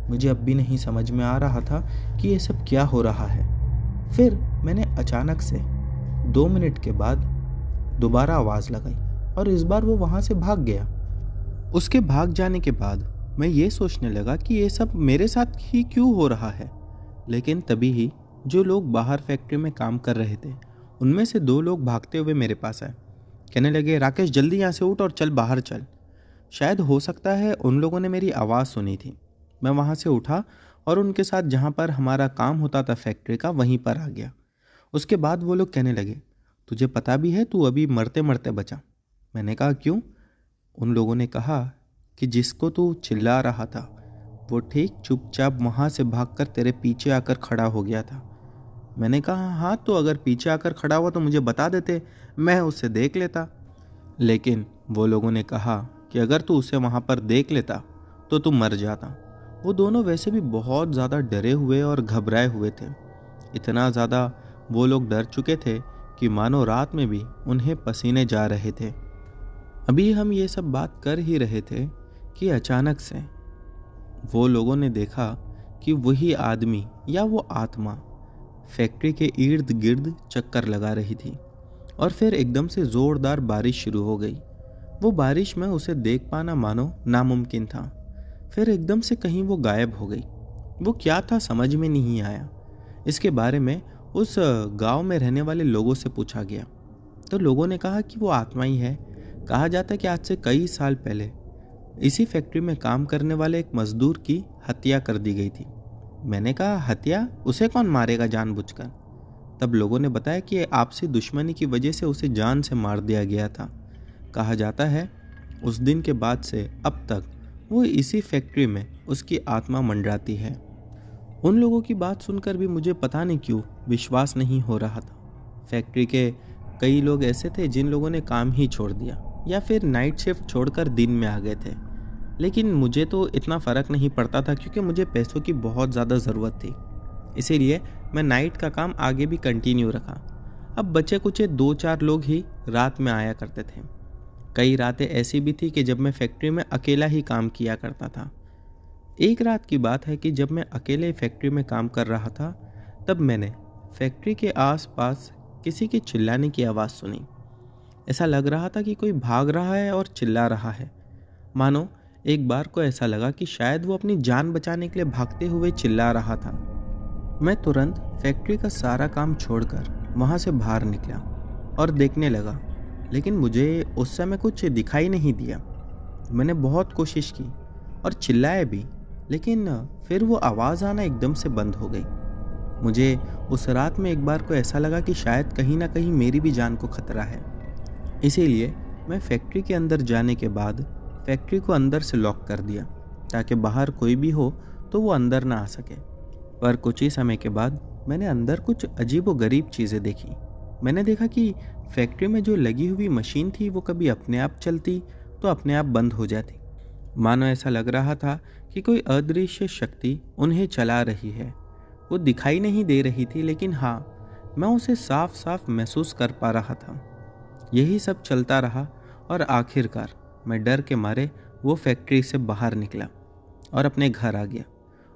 मुझे अब भी नहीं समझ में आ रहा था कि ये सब क्या हो रहा है। फिर मैंने अचानक से 2 मिनट के बाद दोबारा आवाज़ लगाई और इस बार वो वहाँ से भाग गया। उसके भाग जाने के बाद मैं ये सोचने लगा कि ये सब मेरे साथ ही क्यों हो रहा है। लेकिन तभी ही जो लोग बाहर फैक्ट्री में काम कर रहे थे उनमें से 2 लोग भागते हुए मेरे पास आए। कहने लगे, राकेश जल्दी यहाँ से उठ और चल बाहर चल। शायद हो सकता है उन लोगों ने मेरी आवाज़ सुनी थी। मैं वहाँ से उठा और उनके साथ जहाँ पर हमारा काम होता था फैक्ट्री का वहीं पर आ गया। उसके बाद वो लोग कहने लगे, तुझे पता भी है तू अभी मरते मरते बचा। मैंने कहा क्यों? उन लोगों ने कहा कि जिसको तू चिल्ला रहा था वो ठीक चुपचाप वहाँ से भागकर तेरे पीछे आकर खड़ा हो गया था। मैंने कहा हाँ, तो अगर पीछे आकर खड़ा हुआ तो मुझे बता देते, मैं उसे देख लेता। लेकिन वो लोगों ने कहा कि अगर तू उसे वहाँ पर देख लेता तो तू मर जाता। वो दोनों वैसे भी बहुत ज़्यादा डरे हुए और घबराए हुए थे। इतना ज़्यादा वो लोग डर चुके थे कि मानो रात में भी उन्हें पसीने जा रहे थे। अभी हम ये सब बात कर ही रहे थे कि अचानक से वो लोगों ने देखा कि वही आदमी या वो आत्मा फैक्ट्री के इर्द गिर्द चक्कर लगा रही थी और फिर एकदम से ज़ोरदार बारिश शुरू हो गई। वो बारिश में उसे देख पाना मानो नामुमकिन था। फिर एकदम से कहीं वो गायब हो गई। वो क्या था समझ में नहीं आया। इसके बारे में उस गांव में रहने वाले लोगों से पूछा गया तो लोगों ने कहा कि वो आत्मा ही है। कहा जाता है कि आज से कई साल पहले इसी फैक्ट्री में काम करने वाले एक मजदूर की हत्या कर दी गई थी। मैंने कहा हत्या? उसे कौन मारेगा जानबूझकर? तब लोगों ने बताया कि आपसी दुश्मनी की वजह से उसे जान से मार दिया गया था। कहा जाता है उस दिन के बाद से अब तक वो इसी फैक्ट्री में उसकी आत्मा मंडराती है। उन लोगों की बात सुनकर भी मुझे पता नहीं क्यों विश्वास नहीं हो रहा था। फैक्ट्री के कई लोग ऐसे थे जिन लोगों ने काम ही छोड़ दिया या फिर नाइट शिफ्ट छोड़कर दिन में आ गए थे। लेकिन मुझे तो इतना फ़र्क नहीं पड़ता था क्योंकि मुझे पैसों की बहुत ज़्यादा ज़रूरत थी। इसीलिए मैं नाइट का काम आगे भी कंटिन्यू रखा। अब बचे कुचे 2-4 लोग ही रात में आया करते थे। कई रातें ऐसी भी थी कि जब मैं फैक्ट्री में अकेला ही काम किया करता था। एक रात की बात है कि जब मैं अकेले फैक्ट्री में काम कर रहा था तब मैंने फैक्ट्री के आसपास किसी के चिल्लाने की आवाज़ सुनी। ऐसा लग रहा था कि कोई भाग रहा है और चिल्ला रहा है। मानो एक बार को ऐसा लगा कि शायद वो अपनी जान बचाने के लिए भागते हुए चिल्ला रहा था। मैं तुरंत फैक्ट्री का सारा काम छोड़कर वहाँ से बाहर निकला और देखने लगा, लेकिन मुझे उस समय कुछ दिखाई नहीं दिया। मैंने बहुत कोशिश की और चिल्लाया भी, लेकिन फिर वो आवाज़ आना एकदम से बंद हो गई। मुझे उस रात में एक बार को ऐसा लगा कि शायद कहीं ना कहीं मेरी भी जान को खतरा है। इसीलिए मैं फैक्ट्री के अंदर जाने के बाद फैक्ट्री को अंदर से लॉक कर दिया ताकि बाहर कोई भी हो तो वो अंदर ना आ सके। पर कुछ ही समय के बाद मैंने अंदर कुछ अजीबोगरीब चीज़ें देखी। मैंने देखा कि फैक्ट्री में जो लगी हुई मशीन थी वो कभी अपने आप चलती तो अपने आप बंद हो जाती। मानो ऐसा लग रहा था कि कोई अदृश्य शक्ति उन्हें चला रही है। वो दिखाई नहीं दे रही थी, लेकिन हाँ, मैं उसे साफ साफ महसूस कर पा रहा था। यही सब चलता रहा और आखिरकार मैं डर के मारे वो फैक्ट्री से बाहर निकला और अपने घर आ गया।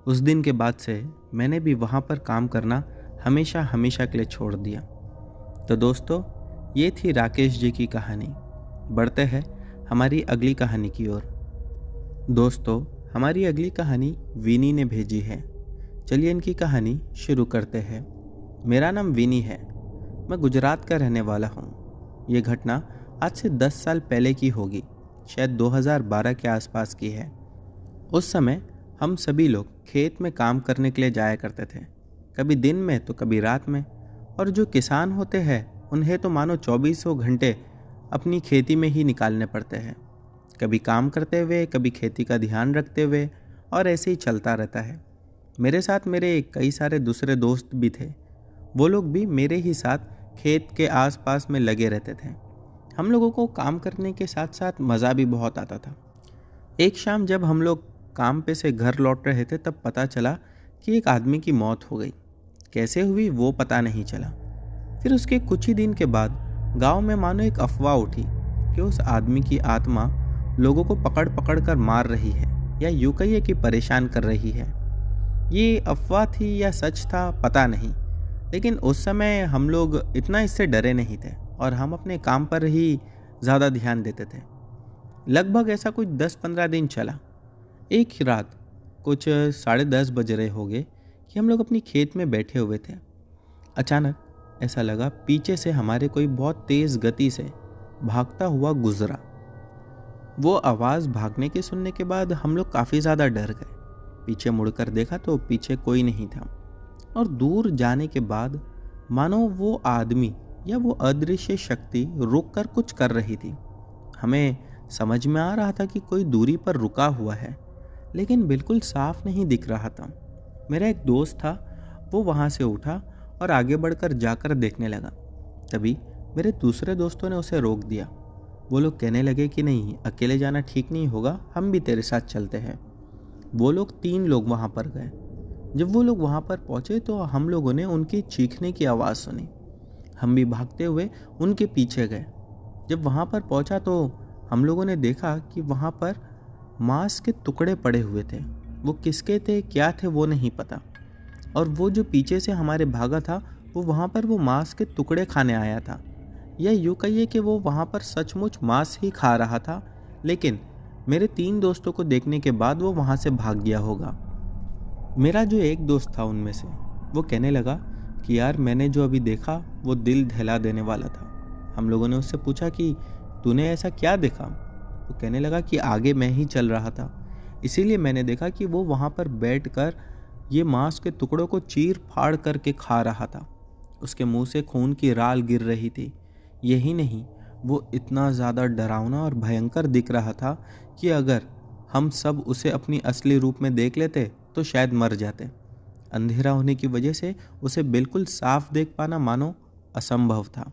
उस दिन के बाद से मैंने भी वहाँ पर काम करना हमेशा हमेशा के लिए छोड़ दिया। तो दोस्तों, ये थी राकेश जी की कहानी। बढ़ते हैं हमारी अगली कहानी की ओर। दोस्तों, हमारी अगली कहानी विनी ने भेजी है। चलिए इनकी कहानी शुरू करते हैं। मेरा नाम विनी है। मैं गुजरात का रहने वाला हूँ। ये घटना आज से 10 साल पहले की होगी, शायद 2012 के आसपास की है। उस समय हम सभी लोग खेत में काम करने के लिए जाया करते थे। कभी दिन में तो कभी रात में। और जो किसान होते हैं उन्हें तो मानो 24 घंटे अपनी खेती में ही निकालने पड़ते हैं, कभी काम करते हुए, कभी खेती का ध्यान रखते हुए, और ऐसे ही चलता रहता है। मेरे साथ मेरे कई सारे दूसरे दोस्त भी थे। वो लोग भी मेरे ही साथ खेत के आसपास में लगे रहते थे। हम लोगों को काम करने के साथ साथ मज़ा भी बहुत आता था। एक शाम जब हम लोग काम पे से घर लौट रहे थे तब पता चला कि एक आदमी की मौत हो गई। कैसे हुई वो पता नहीं चला। फिर उसके कुछ ही दिन के बाद गांव में मानो एक अफवाह उठी कि उस आदमी की आत्मा लोगों को पकड़ पकड़ कर मार रही है, या यूं कहिए कि परेशान कर रही है। ये अफवाह थी या सच था पता नहीं, लेकिन उस समय हम लोग इतना इससे डरे नहीं थे और हम अपने काम पर ही ज़्यादा ध्यान देते थे। लगभग ऐसा कुछ 10-15 दिन चला। एक ही रात कुछ 10:30 बज रहे होंगे कि हम लोग अपनी खेत में बैठे हुए थे। अचानक ऐसा लगा पीछे से हमारे कोई बहुत तेज़ गति से भागता हुआ गुजरा। वो आवाज़ भागने के सुनने के बाद हम लोग काफ़ी ज़्यादा डर गए। पीछे मुड़कर देखा तो पीछे कोई नहीं था, और दूर जाने के बाद मानो वो आदमी या वो अदृश्य शक्ति रुक कर कुछ कर रही थी। हमें समझ में आ रहा था कि कोई दूरी पर रुका हुआ है, लेकिन बिल्कुल साफ नहीं दिख रहा था। मेरा एक दोस्त था, वो वहाँ से उठा और आगे बढ़कर जाकर देखने लगा। तभी मेरे दूसरे दोस्तों ने उसे रोक दिया। वो लोग कहने लगे कि नहीं, अकेले जाना ठीक नहीं होगा, हम भी तेरे साथ चलते हैं। वो लोग 3 लोग वहाँ पर गए। जब वो लोग वहाँ पर पहुँचे तो हम लोगों ने उनकी चीखने की आवाज़ सुनी। हम भी भागते हुए उनके पीछे गए। जब वहाँ पर पहुँचा तो हम लोगों ने देखा कि वहाँ पर मांस के टुकड़े पड़े हुए थे। वो किसके थे, क्या थे, वो नहीं पता। और वो जो पीछे से हमारे भागा था वो वहाँ पर वो मांस के टुकड़े खाने आया था, या यूँ कहिए कि वो वहाँ पर सचमुच मांस ही खा रहा था। लेकिन मेरे 3 दोस्तों को देखने के बाद वो वहाँ से भाग गया होगा। मेरा जो एक दोस्त था उनमें से, वो कहने लगा कि यार मैंने जो अभी देखा वो दिल दहला देने वाला था। हम लोगों ने उससे पूछा कि तूने ऐसा क्या देखा? वो कहने लगा कि आगे मैं ही चल रहा था, इसीलिए मैंने देखा कि वो वहाँ पर बैठकर ये मांस के टुकड़ों को चीर फाड़ करके खा रहा था। उसके मुंह से खून की राल गिर रही थी। यही नहीं, वो इतना ज़्यादा डरावना और भयंकर दिख रहा था कि अगर हम सब उसे अपनी असली रूप में देख लेते तो शायद मर जाते। अंधेरा होने की वजह से उसे बिल्कुल साफ देख पाना मानो असंभव था।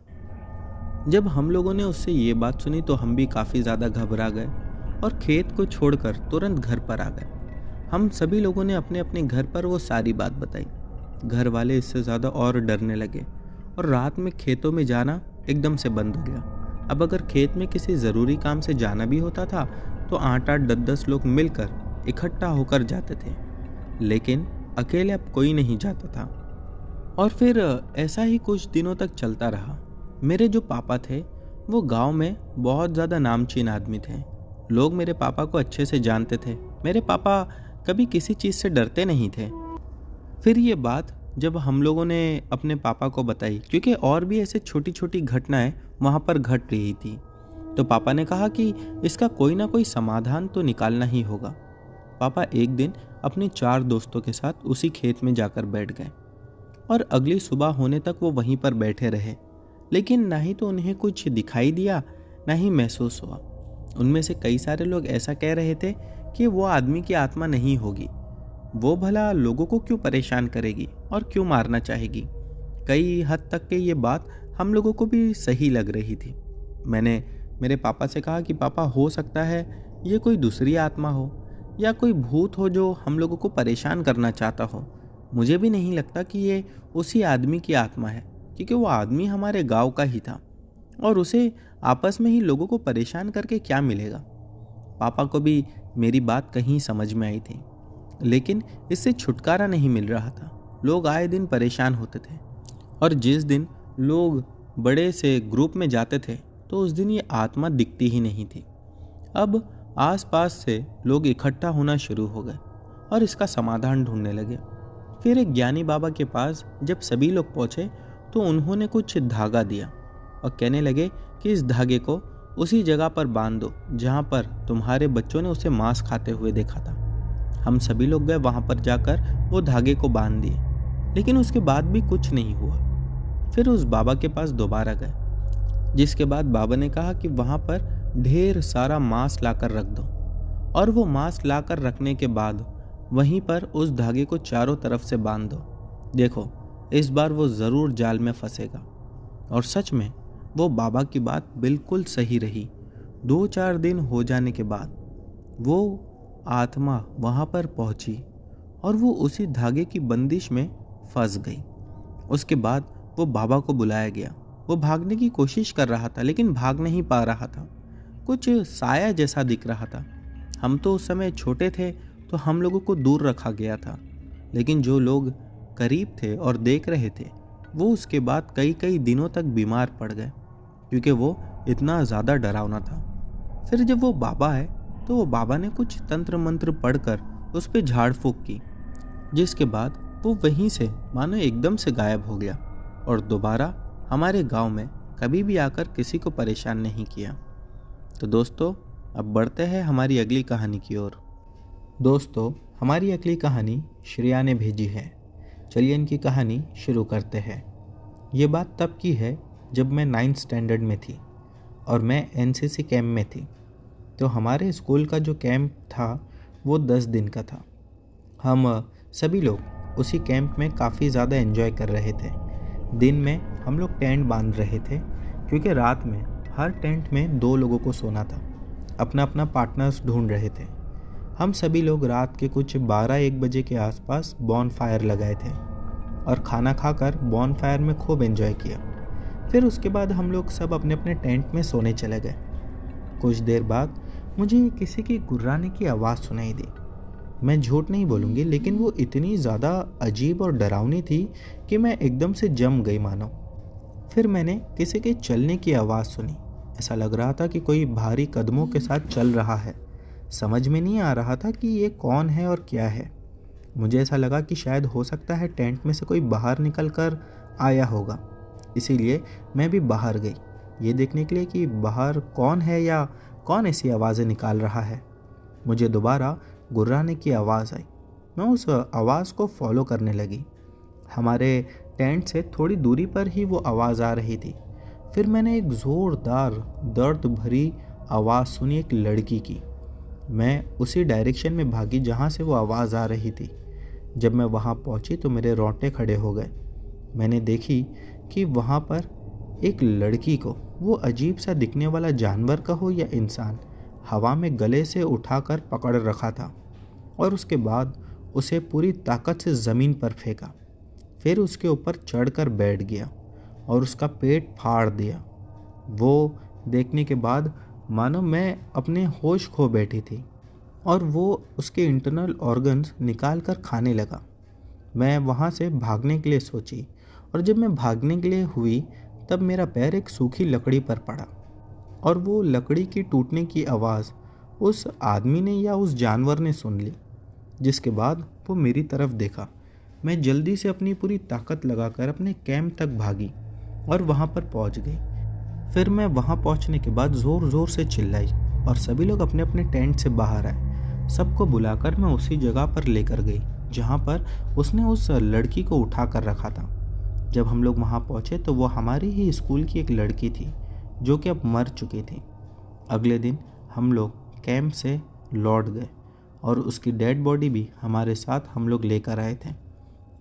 जब हम लोगों ने उससे ये बात सुनी तो हम भी काफ़ी ज़्यादा घबरा गए और खेत को छोड़कर तुरंत घर पर आ गए। हम सभी लोगों ने अपने अपने घर पर वो सारी बात बताई। घर वाले इससे ज़्यादा और डरने लगे और रात में खेतों में जाना एकदम से बंद हो गया। अब अगर खेत में किसी ज़रूरी काम से जाना भी होता था तो 8-8, 10-10 लोग मिलकर इकट्ठा होकर जाते थे, लेकिन अकेले अब कोई नहीं जाता था। और फिर ऐसा ही कुछ दिनों तक चलता रहा। मेरे जो पापा थे वो गांव में बहुत ज़्यादा नामचीन आदमी थे। लोग मेरे पापा को अच्छे से जानते थे। मेरे पापा कभी किसी चीज़ से डरते नहीं थे। फिर ये बात जब हम लोगों ने अपने पापा को बताई, क्योंकि और भी ऐसे छोटी छोटी घटनाएं वहाँ पर घट रही थी, तो पापा ने कहा कि इसका कोई ना कोई समाधान तो निकालना ही होगा। पापा एक दिन अपने 4 दोस्तों के साथ उसी खेत में जाकर बैठ गए और अगली सुबह होने तक वो वहीं पर बैठे रहे, लेकिन ना ही तो उन्हें कुछ दिखाई दिया ना ही महसूस हुआ। उनमें से कई सारे लोग ऐसा कह रहे थे कि वो आदमी की आत्मा नहीं होगी, वो भला लोगों को क्यों परेशान करेगी और क्यों मारना चाहेगी। कई हद तक के ये बात हम लोगों को भी सही लग रही थी। मैंने मेरे पापा से कहा कि पापा, हो सकता है ये कोई दूसरी आत्मा हो या कोई भूत हो जो हम लोगों को परेशान करना चाहता हो। मुझे भी नहीं लगता कि ये उसी आदमी की आत्मा है, क्योंकि वो आदमी हमारे गांव का ही था और उसे आपस में ही लोगों को परेशान करके क्या मिलेगा। पापा को भी मेरी बात कहीं समझ में आई थी, लेकिन इससे छुटकारा नहीं मिल रहा था। लोग आए दिन परेशान होते थे और जिस दिन लोग बड़े से ग्रुप में जाते थे तो उस दिन ये आत्मा दिखती ही नहीं थी। अब आसपास से लोग इकट्ठा होना शुरू हो गए और इसका समाधान ढूंढने लगे। फिर एक ज्ञानी बाबा के पास जब सभी लोग पहुँचे तो उन्होंने कुछ धागा दिया और कहने लगे कि इस धागे को उसी जगह पर बांध दो जहाँ पर तुम्हारे बच्चों ने उसे मांस खाते हुए देखा था। हम सभी लोग गए वहाँ पर जाकर वो धागे को बांध दिए, लेकिन उसके बाद भी कुछ नहीं हुआ। फिर उस बाबा के पास दोबारा गए, जिसके बाद बाबा ने कहा कि वहाँ पर ढेर सारा मांस लाकर रख दो, और वो मांस लाकर रखने के बाद वहीं पर उस धागे को चारों तरफ से बांध दो। देखो, इस बार वो ज़रूर जाल में फंसेगा। और सच में वो बाबा की बात बिल्कुल सही रही। 2-4 दिन हो जाने के बाद वो आत्मा वहाँ पर पहुँची और वो उसी धागे की बंदिश में फंस गई। उसके बाद वो बाबा को बुलाया गया। वो भागने की कोशिश कर रहा था, लेकिन भाग नहीं पा रहा था। कुछ साया जैसा दिख रहा था। हम तो उस समय छोटे थे, तो हम लोगों को दूर रखा गया था, लेकिन जो लोग करीब थे और देख रहे थे, वो उसके बाद कई कई दिनों तक बीमार पड़ गए, क्योंकि वो इतना ज़्यादा डरावना था। फिर जब वो बाबा आए तो वो बाबा ने कुछ तंत्र मंत्र पढ़कर उस पर झाड़ फूक की, जिसके बाद वो वहीं से मानो एकदम से गायब हो गया और दोबारा हमारे गांव में कभी भी आकर किसी को परेशान नहीं किया। तो दोस्तों, अब बढ़ते हैं हमारी अगली कहानी की ओर। दोस्तों, हमारी अगली कहानी श्रेया ने भेजी है। चलिए इनकी कहानी शुरू करते हैं। ये बात तब की है जब मैं 9th स्टैंडर्ड में थी और मैं एनसीसी कैंप में थी। तो हमारे स्कूल का जो कैंप था वो 10 दिन का था। हम सभी लोग उसी कैंप में काफ़ी ज़्यादा एंजॉय कर रहे थे। दिन में हम लोग टेंट बांध रहे थे, क्योंकि रात में हर टेंट में 2 लोगों को सोना था। अपना अपना पार्टनर्स ढूंढ रहे थे। हम सभी लोग रात के कुछ 12-1 बजे के आसपास बॉन फायर लगाए थे और खाना खाकर बॉन फायर में खूब एंजॉय किया। फिर उसके बाद हम लोग सब अपने अपने टेंट में सोने चले गए। कुछ देर बाद मुझे किसी की गुर्राने की आवाज़ सुनाई दी। मैं झूठ नहीं बोलूँगी, लेकिन वो इतनी ज़्यादा अजीब और डरावनी थी कि मैं एकदम से जम गई मानो। फिर मैंने किसी के चलने की आवाज़ सुनी। ऐसा लग रहा था कि कोई भारी कदमों के साथ चल रहा है। समझ में नहीं आ रहा था कि ये कौन है और क्या है। मुझे ऐसा लगा कि शायद हो सकता है टेंट में से कोई बाहर निकल कर आया होगा, इसीलिए मैं भी बाहर गई ये देखने के लिए कि बाहर कौन है या कौन ऐसी आवाज़ें निकाल रहा है। मुझे दोबारा गुर्राने की आवाज़ आई। मैं उस आवाज़ को फॉलो करने लगी। हमारे टेंट से थोड़ी दूरी पर ही वो आवाज़ आ रही थी। फिर मैंने एक ज़ोरदार दर्द भरी आवाज़ सुनी, एक लड़की की। मैं उसी डायरेक्शन में भागी जहाँ से वो आवाज़ आ रही थी। जब मैं वहाँ पहुँची तो मेरे रोंगटे खड़े हो गए। मैंने देखी कि वहाँ पर एक लड़की को वो अजीब सा दिखने वाला जानवर कहो या इंसान हवा में गले से उठाकर पकड़ रखा था और उसके बाद उसे पूरी ताकत से ज़मीन पर फेंका। फिर उसके ऊपर चढ़कर बैठ गया और उसका पेट फाड़ दिया। वो देखने के बाद मानो मैं अपने होश खो बैठी थी और वो उसके इंटरनल ऑर्गन्स निकाल कर खाने लगा। मैं वहाँ से भागने के लिए सोची और जब मैं भागने के लिए हुई तब मेरा पैर एक सूखी लकड़ी पर पड़ा और वो लकड़ी की टूटने की आवाज़ उस आदमी ने या उस जानवर ने सुन ली, जिसके बाद वो मेरी तरफ देखा। मैं जल्दी से अपनी पूरी ताकत लगाकर अपने कैंप तक भागी और वहाँ पर पहुँच गई। फिर मैं वहाँ पहुँचने के बाद ज़ोर ज़ोर से चिल्लाई और सभी लोग अपने अपने टेंट से बाहर आए। सबको बुलाकर मैं उसी जगह पर लेकर गई जहाँ पर उसने उस लड़की को उठा कर रखा था। जब हम लोग वहाँ पहुँचे तो वो हमारी ही स्कूल की एक लड़की थी जो कि अब मर चुकी थी। अगले दिन हम लोग कैंप से लौट गए और उसकी डेड बॉडी भी हमारे साथ हम लोग लेकर आए थे।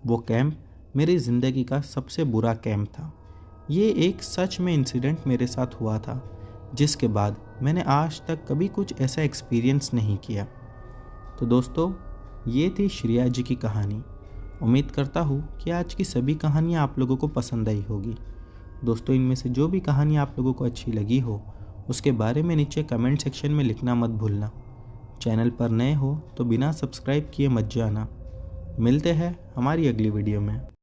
वो कैंप मेरी ज़िंदगी का सबसे बुरा कैंप था। ये एक सच में इंसिडेंट मेरे साथ हुआ था, जिसके बाद मैंने आज तक कभी कुछ ऐसा एक्सपीरियंस नहीं किया। तो दोस्तों, ये थी श्रेया जी की कहानी। उम्मीद करता हूँ कि आज की सभी कहानियाँ आप लोगों को पसंद आई होगी। दोस्तों, इनमें से जो भी कहानी आप लोगों को अच्छी लगी हो उसके बारे में नीचे कमेंट सेक्शन में लिखना मत भूलना। चैनल पर नए हो तो बिना सब्सक्राइब किए मत जाना। मिलते हैं हमारी अगली वीडियो में।